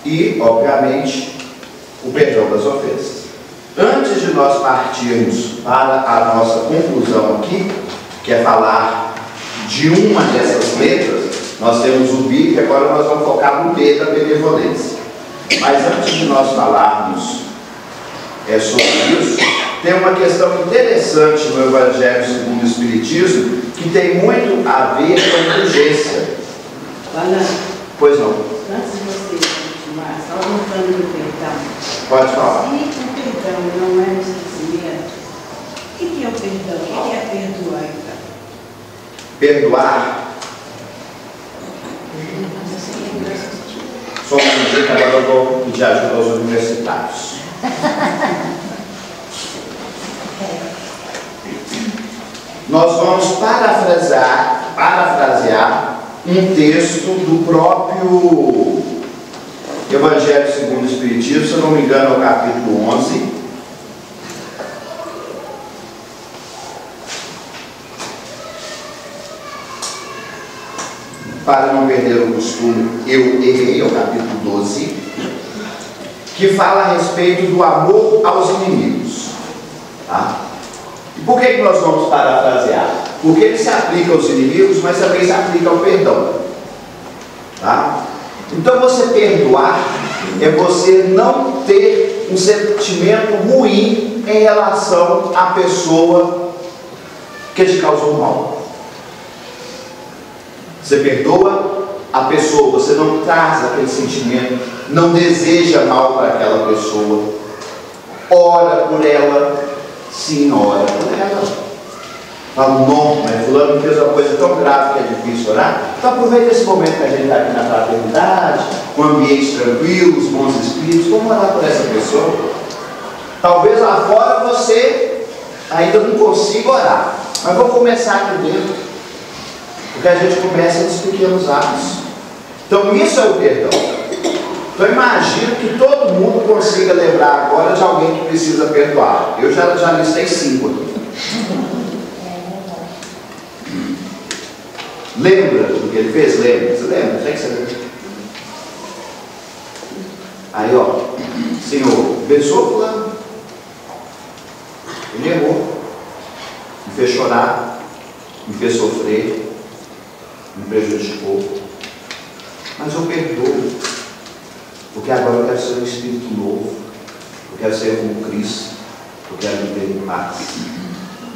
E, obviamente, o perdão das ofensas. Antes de nós partirmos para a nossa conclusão aqui, que é falar de uma dessas letras, nós temos o B, que agora nós vamos focar no B da benevolência. Mas antes de nós falarmos sobre isso, tem uma questão interessante no Evangelho segundo o Espiritismo, que tem muito a ver com a indulgência. Pois não. Antes de você continuar, só voltando no perdão. Pode falar. Se o perdão não é um esquecimento, o que é o perdão? O que é perdoar, então? Perdoar. Só um minutinho que agora eu vou pedir ajuda aos universitários. Nós vamos parafrasear um texto do próprio Evangelho segundo o Espiritismo, se eu não me engano, é o capítulo 11. Para não perder o costume, eu errei, é o capítulo 12, que fala a respeito do amor aos inimigos. Tá? E por que nós vamos parafrasear? Porque ele se aplica aos inimigos, mas também se aplica ao perdão. Tá? Então você perdoar é você não ter um sentimento ruim em relação à pessoa que te causou mal. Você perdoa a pessoa, você não traz aquele sentimento, não deseja mal para aquela pessoa, ora por ela, sim, ora por ela. Fala, não, mas fulano fez uma coisa tão grave que é difícil orar. Então aproveita esse momento que a gente está aqui na fraternidade, um ambiente tranquilo, os bons espíritos, vamos orar por essa pessoa. Talvez lá fora você ainda não consiga orar, mas vou começar aqui dentro, porque a gente começa nos pequenos atos. Então isso é o perdão. Então imagino que todo mundo consiga lembrar agora de alguém que precisa perdoar. Eu já listei 5 aqui. Lembra do que ele fez? Lembra? Você lembra? Sei que você lembra. Aí, ó, Senhor, abençoa o fulano. Ele errou. Me fez chorar, me fez sofrer, me prejudicou. Mas eu perdoo. Porque agora eu quero ser um espírito novo. Eu quero ser como Cristo. Eu quero viver em paz.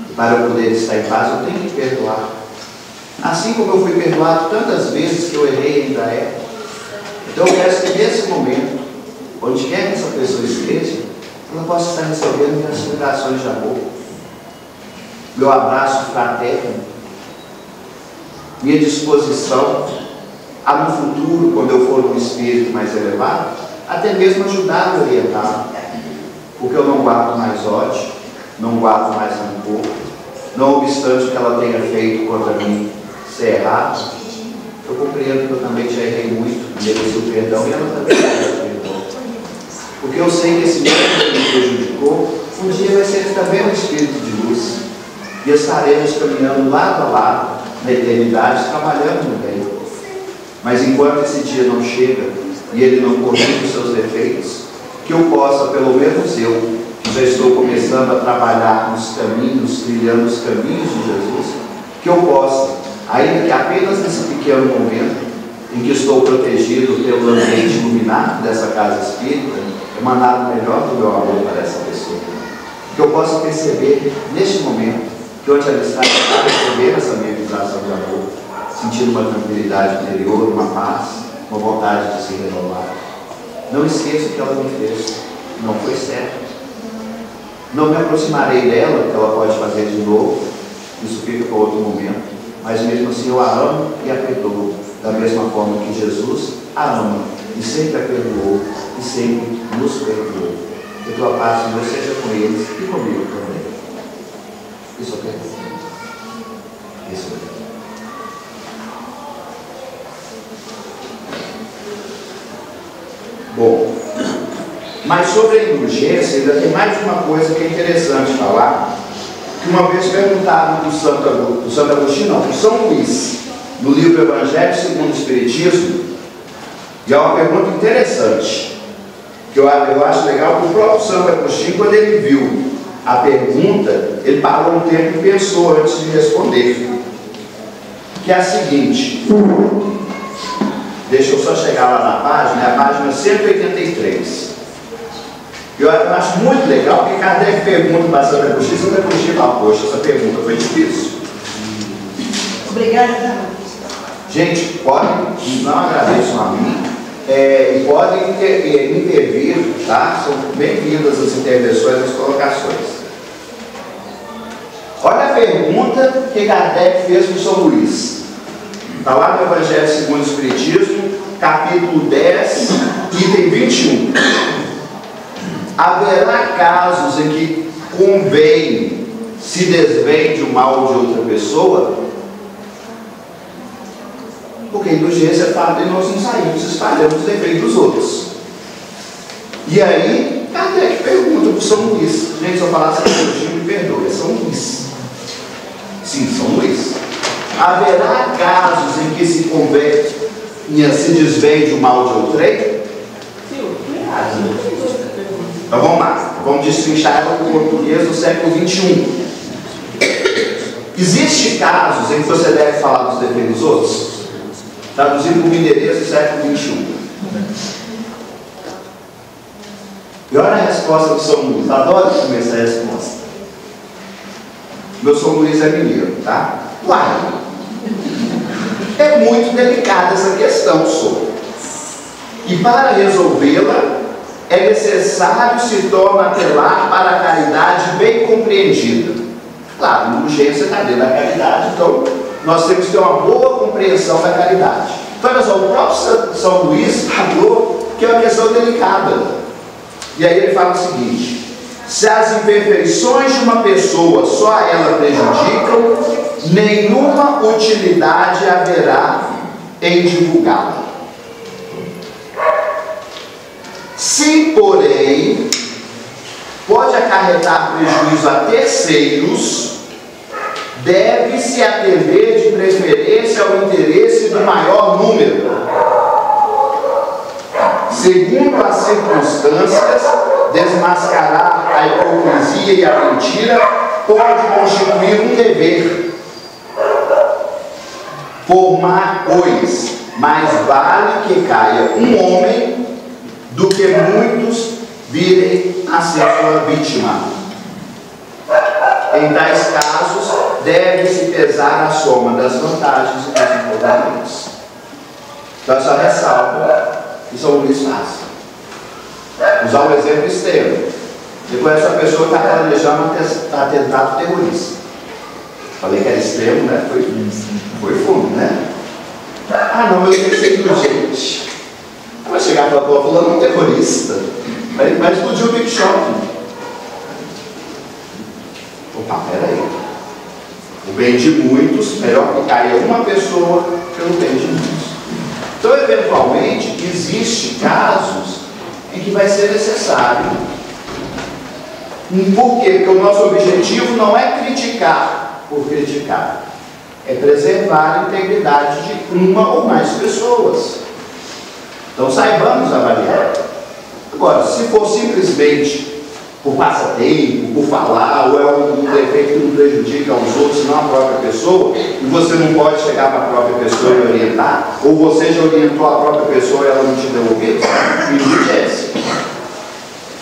E para eu poder estar em paz, eu tenho que perdoar. Assim como eu fui perdoado tantas vezes que eu errei ainda é. Então eu quero que nesse momento, onde quer que essa pessoa esteja, ela possa estar recebendo minhas vibrações de amor, meu abraço fraterno, minha disposição a no futuro, quando eu for um espírito mais elevado, até mesmo ajudar a orientar, porque eu não guardo mais ódio, não guardo mais rancor, não obstante o que ela tenha feito contra mim ser errado, eu compreendo que eu também já errei muito, mereci o perdão e ela também merece o perdão. Porque eu sei que esse mesmo que me prejudicou, um dia vai ser também um espírito de luz. E estaremos caminhando lado a lado, na eternidade, trabalhando no bem. Mas enquanto esse dia não chega, e ele não corrige os seus defeitos, que eu possa, pelo menos eu, que já estou começando a trabalhar nos caminhos, trilhando os caminhos de Jesus, que eu possa, ainda que apenas nesse pequeno momento, em que estou protegido pelo ambiente iluminado dessa casa espírita, emanar o melhor do meu amor para essa pessoa. Que eu possa perceber, neste momento, que onde ela está recebendo essa minha vibração de amor, sentindo uma tranquilidade interior, uma paz, uma vontade de se renovar. Não esqueça o que ela me fez, não foi certo. Não me aproximarei dela, porque ela pode fazer de novo, isso fica para outro momento, mas mesmo assim eu a amo e a perdoo, da mesma forma que Jesus a ama e sempre a perdoou e sempre nos perdoou. Que a tua paz, Senhor, seja com eles e comigo também. Isso eu quero. Isso eu quero. Bom, mas sobre a indulgência ainda tem mais uma coisa que é interessante falar, que uma vez perguntaram do Santo Agostinho, não, do São Luís, no livro Evangelho segundo o Espiritismo, e é uma pergunta interessante, que eu acho legal, que o próprio Santo Agostinho, quando ele viu a pergunta, ele parou um tempo e pensou antes de responder, que é a seguinte, deixa eu só chegar lá na página, é a página 183. Eu acho muito legal, porque Kardec pergunta para Santo Agostinho, Santo Agostinho fala, poxa, essa pergunta foi difícil. Obrigada. Gente, podem, não agradeçam a mim, e podem intervir, tá? São bem-vindas as intervenções, as colocações. Olha a pergunta que Kardec fez para o São Luís. Está lá no Evangelho segundo o Espiritismo, capítulo 10, item 21. Haverá casos em que convém se desvende o mal de outra pessoa? Porque a indulgência fala de nós não saímos espalhando os defeitos dos outros. E aí, Kardec pergunta para o São Luís. Gente, se eu falar São Luís, me perdoe, é São Luís. Sim, São Luís. Haverá casos em que se convém se desvende o mal de outrem? Então vamos lá, vamos destrinchar ela com o português do século XXI. Existem casos em que você deve falar dos defeitos dos outros? Traduzido para o mineirês do século XXI. E olha a resposta do São Luís. Adoro começar a resposta. Meu São Luís é mineiro, tá? Uai! É muito delicada essa questão, senhor. E para resolvê-la, é necessário se torna apelar para a caridade bem compreendida. Claro, a indulgência está dentro da caridade, então nós temos que ter uma boa compreensão da caridade. Então, olha só, o próprio São Luís falou que é uma questão delicada. E aí ele fala o seguinte: se as imperfeições de uma pessoa só a ela prejudicam, nenhuma utilidade haverá em divulgá-la. Se, porém, pode acarretar prejuízo a terceiros, deve-se atender de preferência ao interesse do maior número. Segundo as circunstâncias, desmascarar a hipocrisia e a mentira pode constituir um dever. Formar, pois, mais vale que caia um homem do que muitos virem a ser sua vítima. Em tais casos, deve-se pesar a soma das vantagens e dos inconvenientes. Então, essa ressalva que São Luís faz. Usar um exemplo extremo. Depois essa pessoa está planejando atentado terrorista. Falei que era extremo, né? Foi fundo, né? Ah, não, mas eu tenho que ser indulgente. Vai chegar para a tua falando um terrorista. Vai explodir o Big Shopping. Opa, peraí. O bem de muitos, melhor que caia uma pessoa pelo bem de muitos. Então, eventualmente, existe casos em que vai ser necessário. Por quê? Porque o nosso objetivo não é criticar por criticar. É preservar a integridade de uma ou mais pessoas. Então, saibamos avaliar. Agora, se for simplesmente por passatempo, por falar, ou é um defeito que não prejudica aos outros, não a própria pessoa, e você não pode chegar para a própria pessoa e orientar, ou você já orientou a própria pessoa e ela não te deu ouvido, indulgência.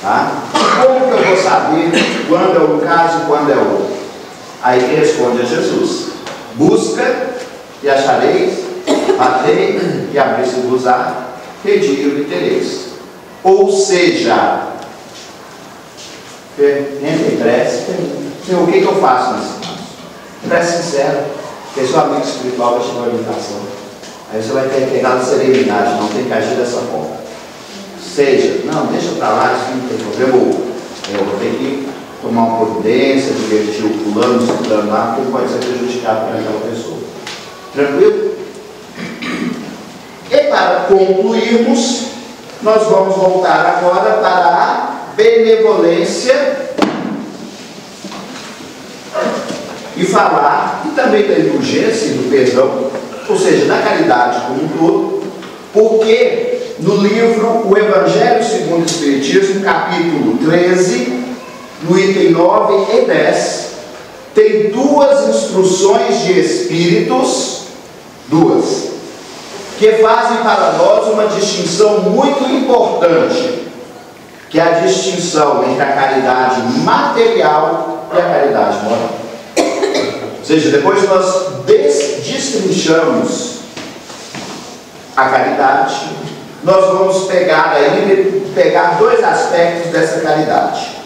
Tá? Como que eu vou saber quando é um caso e quando é outro? Aí quem responde é Jesus. Busca e achareis, batei e abrir-se-vos-á, pedi e tereis. Ou seja, entra em prece, Senhor, o que eu faço nesse caso? Prece sincero, porque seu amigo espiritual vai te dar orientação. Aí você vai ter que pegar a serenidade, não tem que agir dessa forma. Seja, não, deixa para lá, isso não tem problema. Eu vou ter que tomar uma providência, divertir o fulano, estudando lá, porque pode ser prejudicado para aquela pessoa. Tranquilo? E para concluirmos, nós vamos voltar agora para a benevolência e falar, e também da indulgência e do perdão, ou seja, da caridade como um todo, porque no livro O Evangelho segundo o Espiritismo, capítulo 13, no item 9 e 10, tem duas instruções de espíritos, que fazem para nós uma distinção muito importante, que é a distinção entre a caridade material e a caridade moral. Ou seja, depois que nós destrinchamos a caridade, nós vamos pegar dois aspectos dessa caridade,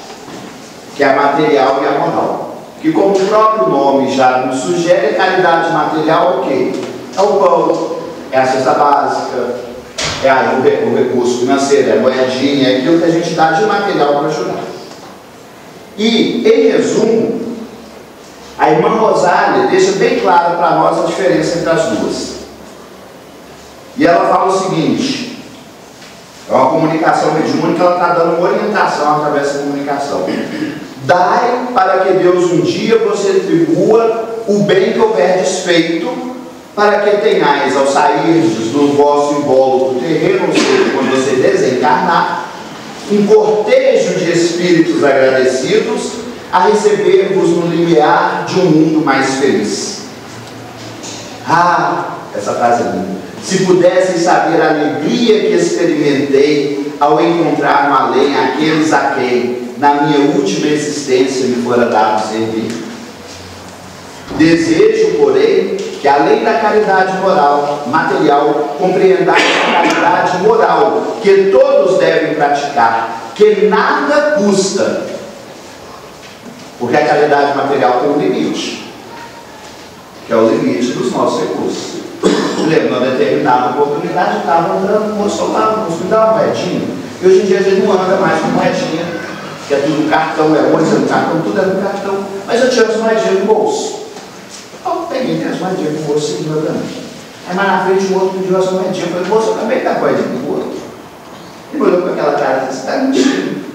que é a material e a moral. Que, como o próprio nome já nos sugere, a caridade material é o quê? É o pão, é a cesta básica, é o recurso financeiro, é a moedinha, é aquilo que a gente dá de material para ajudar. E, em resumo, a irmã Rosália deixa bem clara para nós a diferença entre as duas. E ela fala o seguinte: é uma comunicação mediúnica, ela está dando uma orientação através da comunicação. Dai para que Deus um dia vos retribua o bem que houverdes feito, para que tenhais, ao sairdes do vosso invólucro terreno, ou seja, quando você desencarnar, um cortejo de espíritos agradecidos a receber-vos no limiar de um mundo mais feliz. Ah, essa frase é linda. Se pudessem saber a alegria que experimentei ao encontrar no além aqueles a quem, na minha última existência, me fora dado servir. Desejo, porém, que além da caridade moral, material, compreendais a caridade moral, que todos devem praticar, que nada custa. Porque a caridade material tem um limite, que é o limite dos nossos recursos. Eu lembro, numa determinada oportunidade, eu estava andando, o moço falava, moço, me dá uma moedinha. E hoje em dia a gente não anda mais com moedinha, que é tudo no cartão, é ônibus no cartão, tudo é no cartão. Mas eu tinha as moedinhas no bolso. Eu peguei as moedinhas no bolso e segura para mim. Aí mais na frente o outro pediu as moedinhas. Eu falei, moço, eu também dá moedinha no outro. Ele olhou com aquela cara e disse, está mentindo.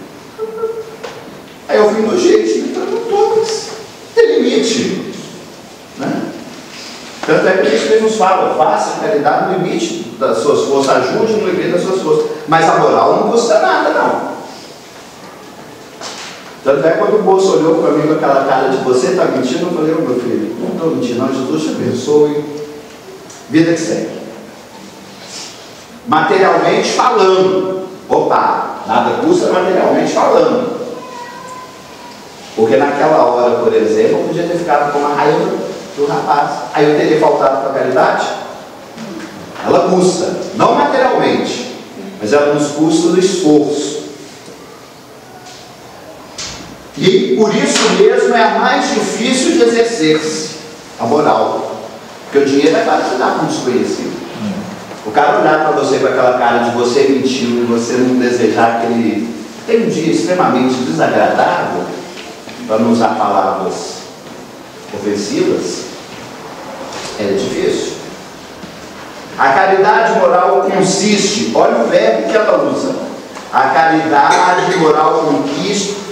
Aí eu fui no jeitinho e falei, não estou, mas tem limite. Né? Tanto é que a gente nos fala, faça a caridade no limite das suas forças, ajude no limite das suas forças. Mas a moral não custa nada, não. Tanto é que quando o moço olhou para mim com aquela cara de você está mentindo, eu falei, meu filho, não estou mentindo, não, Jesus te abençoe. Vida que segue. Materialmente falando, opa, nada custa materialmente falando. Porque naquela hora, por exemplo, eu podia ter ficado com a raiva do rapaz. Aí eu teria faltado para a caridade? Ela custa, não materialmente, mas ela nos custa do esforço. E por isso mesmo é a mais difícil de exercer-se, a moral. Porque o dinheiro é fácil de dar para um desconhecido. O cara olhar para você com aquela cara de você mentiu e você não desejar que ele tenha um dia extremamente desagradável, para não usar palavras ofensivas, é difícil. A caridade moral consiste, olha o verbo que ela usa, a caridade moral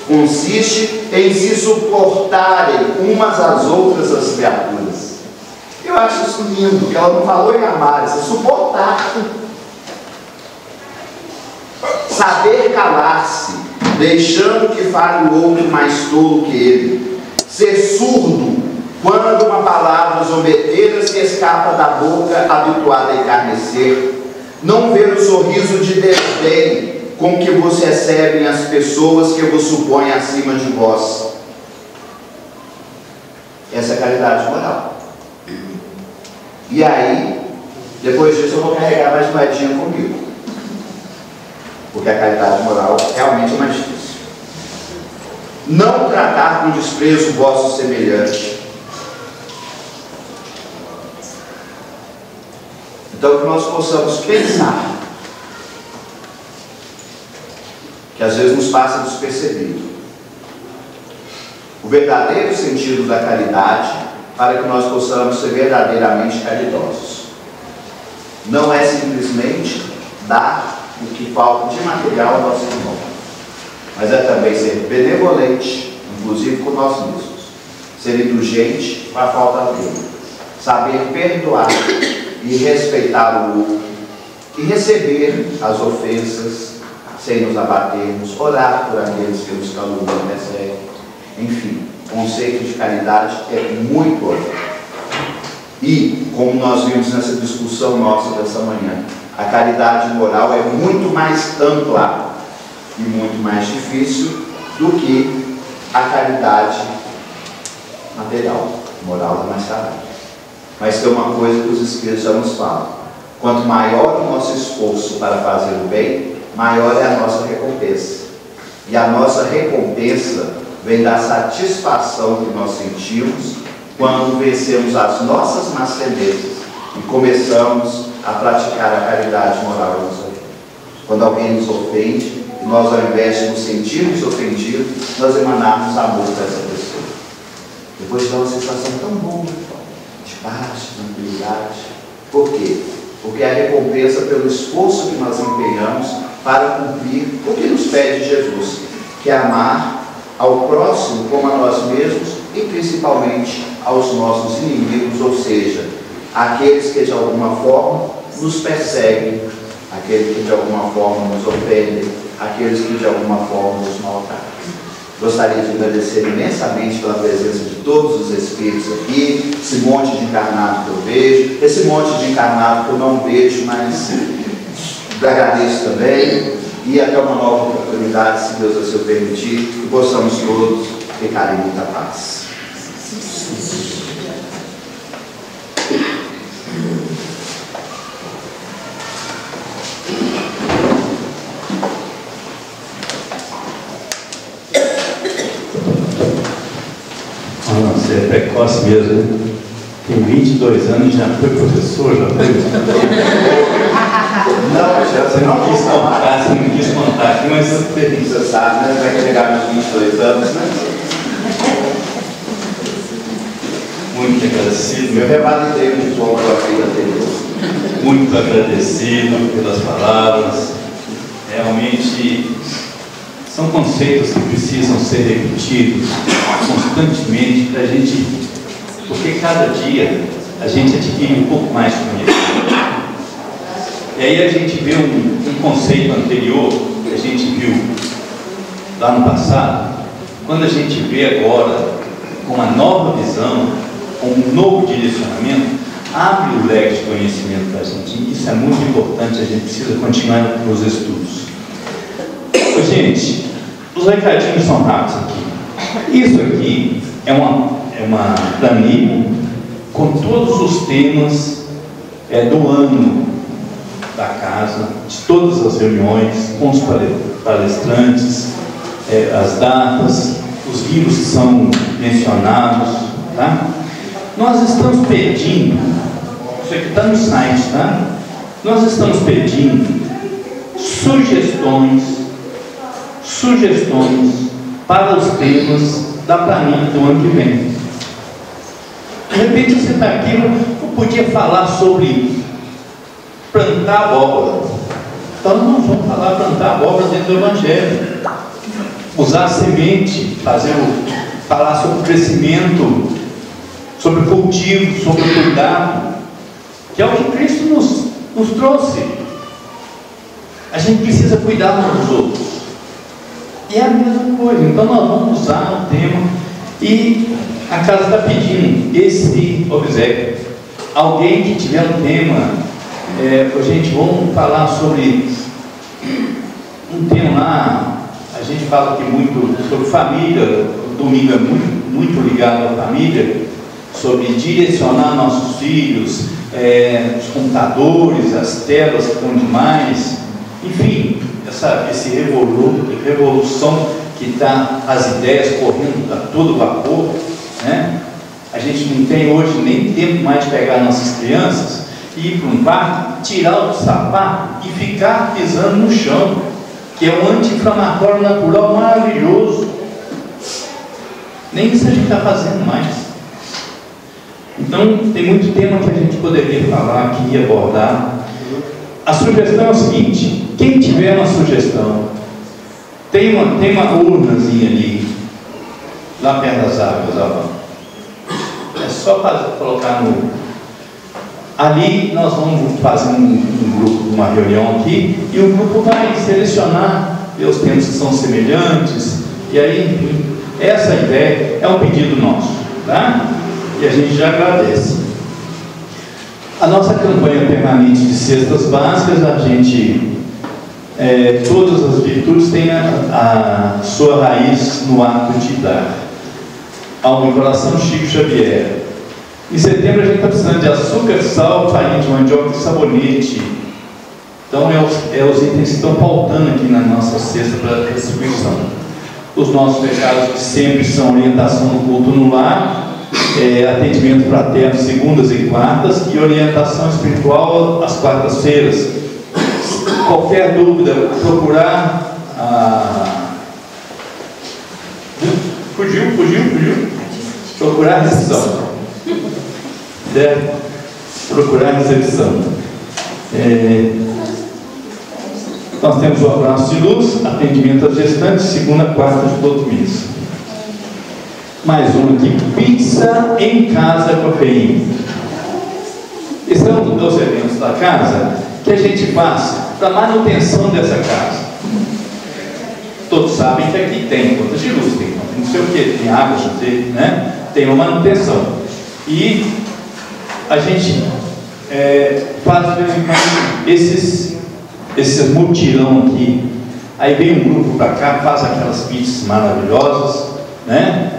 consiste em se suportarem umas às outras as criaturas. Eu acho isso lindo, que ela não falou em amar, é suportar. Saber calar-se, deixando que fale o outro mais tolo que ele. Ser surdo quando uma palavra zombeteira se escapa da boca habituada a encarnecer. Não ver o sorriso de desdém com que vos recebem as pessoas que vos supõem acima de vós. Essa é a caridade moral. E aí, depois disso eu vou carregar mais moedinha comigo. Porque a caridade moral realmente é mais difícil. Não tratar com desprezo o vosso semelhante. Então que nós possamos pensar, que às vezes nos passa despercebido, o verdadeiro sentido da caridade, para que nós possamos ser verdadeiramente caridosos. Não é simplesmente dar o que falta de material ao nosso irmão, mas é também ser benevolente, inclusive com nós mesmos, ser indulgente com a falta dele, saber perdoar e respeitar o outro, e receber as ofensas sem nos abatermos, orar por aqueles que nos caluniam e perseguem. Enfim, o conceito de caridade é muito amplo. E, como nós vimos nessa discussão nossa dessa manhã, a caridade moral é muito mais ampla e muito mais difícil do que a caridade material. Moral é mais tarde. Mas tem uma coisa que os Espíritos já nos falam: quanto maior o nosso esforço para fazer o bem, maior é a nossa recompensa. E a nossa recompensa vem da satisfação que nós sentimos quando vencemos as nossas más tendências e começamos a praticar a caridade moral em nossa vida. Quando alguém nos ofende, e nós, ao invés de nos sentirmos ofendidos, nós emanarmos amor para essa pessoa. Depois dá uma sensação tão boa, de paz, de tranquilidade. Por quê? Porque é a recompensa pelo esforço que nós empenhamos para cumprir o que nos pede Jesus, que é amar ao próximo como a nós mesmos e principalmente aos nossos inimigos, ou seja, aqueles que de alguma forma nos perseguem, aqueles que de alguma forma nos ofendem, aqueles que de alguma forma nos maltratam. Gostaria de agradecer imensamente pela presença de todos os Espíritos aqui, esse monte de encarnado que eu vejo, esse monte de encarnado que eu não vejo, mas agradeço também, e até uma nova oportunidade, se Deus assim o permitir, que possamos todos ficar em muita paz. Você é precoce mesmo, né? Tem 22 anos e já foi professor, já foi? Você não quis contar aqui, mas Você sabe, né? Vai chegar nos 22 anos, né? Muito agradecido. Eu revalidei o diploma da vida anterior. Muito agradecido pelas palavras. Realmente são conceitos que precisam ser repetidos constantemente para a gente, porque cada dia a gente adquire um pouco mais de conhecimento. E aí a gente vê um conceito anterior que a gente viu lá no passado, quando a gente vê agora com uma nova visão, com um novo direcionamento, abre o leque de conhecimento para a gente. E isso é muito importante, a gente precisa continuar nos estudos. Gente, os recadinhos são rápidos aqui. Isso aqui é uma planilha com todos os temas do ano da casa, de todas as reuniões, com os palestrantes, as datas, os livros que são mencionados, tá? Nós estamos pedindo, isso aqui está no site, tá? Nós estamos pedindo sugestões para os temas da planilha do ano que vem. De repente você está aqui, eu podia falar sobre plantar abóbora. Então nós vamos falar plantar abóbora dentro do Evangelho. Usar a semente, falar sobre o crescimento, sobre o cultivo, sobre o cuidado, que é o que Cristo nos trouxe. A gente precisa cuidar uns dos outros. E é a mesma coisa. Então nós vamos usar o tema e a casa está pedindo esse obséquio. Alguém que tiver um tema, gente, vamos falar sobre um tema lá. A gente fala aqui muito sobre família. O domingo é muito ligado à família, sobre direcionar nossos filhos, os computadores, as telas que estão demais, enfim, essa revolução que está as ideias correndo a todo vapor, né? A gente não tem hoje nem tempo mais de pegar nossas crianças e ir para um parque, tirar o sapato e ficar pisando no chão, que é um anti-inflamatório natural maravilhoso. Nem isso a gente está fazendo mais. Então, tem muito tema que a gente poderia falar aqui e abordar. A sugestão é o seguinte: quem tiver uma sugestão, tem uma urnazinha ali, lá perto das árvores, ó. É só colocar no... Ali nós vamos fazer um grupo, uma reunião aqui, e o grupo vai selecionar os temas que são semelhantes, e aí, enfim, essa ideia é um pedido nosso, tá? E a gente já agradece. A nossa campanha permanente de cestas básicas, a gente, todas as virtudes têm a sua raiz no ato de dar. Ao meu coração, Chico Xavier. Em setembro a gente está precisando de açúcar, sal, farinha de mandioca e sabonete. Então é os itens que estão faltando aqui na nossa cesta para distribuição. Os nossos recados de sempre são orientação no culto no lar, atendimento fraterno segundas e quartas e orientação espiritual às quartas-feiras. Qualquer dúvida, procurar procurar a recepção. Procurar a recepção. Nós temos o abraço de luz, atendimento às gestantes, segunda, quarta de todo mês. Mais um aqui: pizza em casa com a PI. Esse é um dos eventos da casa que a gente faz para manutenção dessa casa. Todos sabem que aqui tem contas de luz, tem não sei o que, tem água, né? Tem uma manutenção. E a gente faz de vez em quando esses mutirão aqui. Aí vem um grupo para cá, faz aquelas pizzas maravilhosas, né?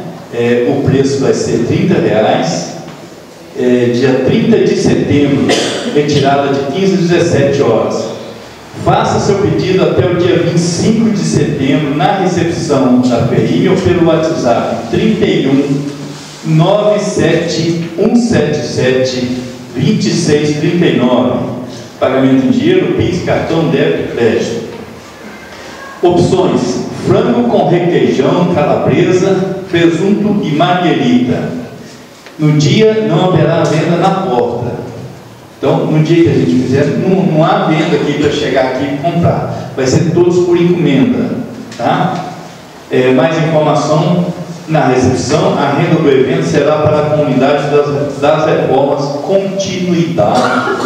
O preço vai ser R$30, dia 30 de setembro, retirada de 15 a 17 horas. Faça seu pedido até o dia 25 de setembro na recepção da PRI ou pelo WhatsApp 31 97 177 2639. Pagamento em dinheiro, PIX, cartão, débito e crédito. Opções: frango com requeijão, calabresa, presunto e marguerita. No dia não haverá venda na porta. Então, no dia que a gente fizer, não há venda aqui para chegar aqui e comprar. Vai ser todos por encomenda, tá? Mais informação na recepção. A renda do evento será para a comunidade das reformas Continuidade.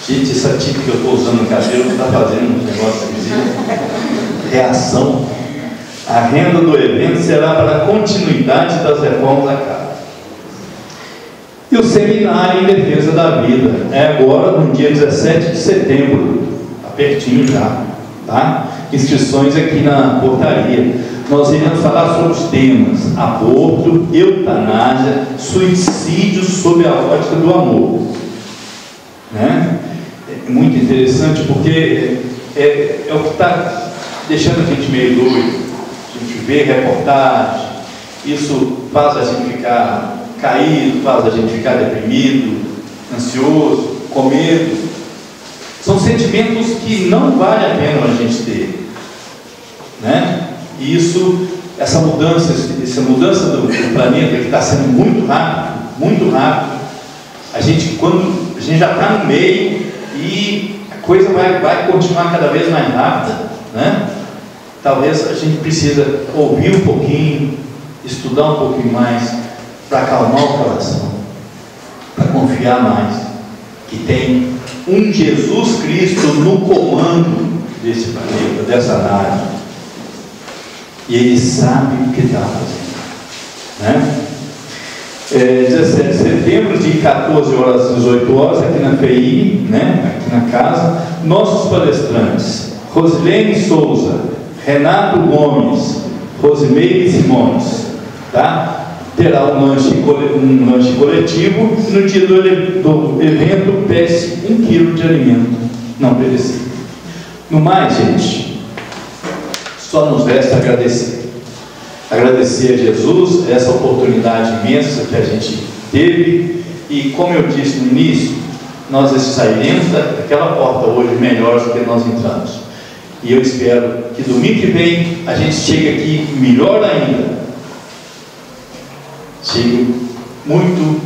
Gente, essa tinta que eu estou usando no cabelo está fazendo um negócio esquisito. Reação. A renda do evento será para a continuidade das reformas da casa. E o seminário em defesa da vida é agora no dia 17 de setembro, está pertinho já, tá? Inscrições aqui na portaria. Nós iremos falar sobre os temas aborto, eutanásia, suicídio sob a ótica do amor, né? É muito interessante porque é o que está deixando a gente meio doido. A gente vê reportagem, Isso faz a gente ficar caído, faz a gente ficar deprimido, ansioso, com medo. São sentimentos que não vale a pena a gente ter, né? E essa mudança do planeta que está sendo muito rápido, quando a gente já está no meio e a coisa vai continuar cada vez mais rápida, né? Talvez a gente precisa ouvir um pouquinho, estudar um pouquinho mais, para acalmar o coração, para confiar mais que tem um Jesus Cristo no comando desse planeta, dessa nave, e Ele sabe o que está fazendo, né? 17 de setembro, de 14 horas às 18 horas, aqui na PI, né? Aqui na casa, nossos palestrantes: Rosilene Souza, Renato Gomes, Rosimeire Simões, tá? Terá um lanche coletivo, e no dia do evento pede 1 quilo de alimento não perecível. No mais, gente, só nos resta agradecer a Jesus essa oportunidade imensa que a gente teve, e como eu disse no início, nós sairemos daquela porta hoje melhores do que nós entramos, e eu espero que domingo que vem a gente chegue aqui melhor ainda, chegue muito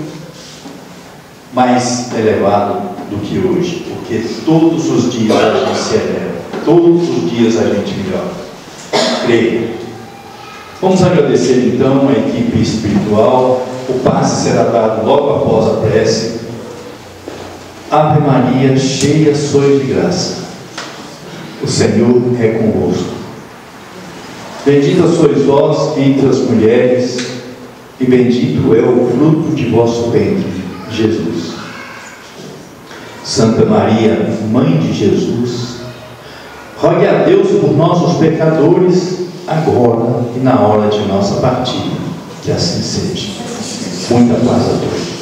mais elevado do que hoje, porque todos os dias a gente se eleva, todos os dias a gente melhora, creio. Vamos agradecer então a equipe espiritual. O passe será dado logo após a prece. Ave Maria, cheia sois de graça, o Senhor é convosco. Bendita sois vós entre as mulheres, e bendito é o fruto de vosso ventre, Jesus. Santa Maria, Mãe de Jesus, rogue a Deus por nossos pecadores, agora e na hora de nossa partida. Que assim seja. Muita paz a todos.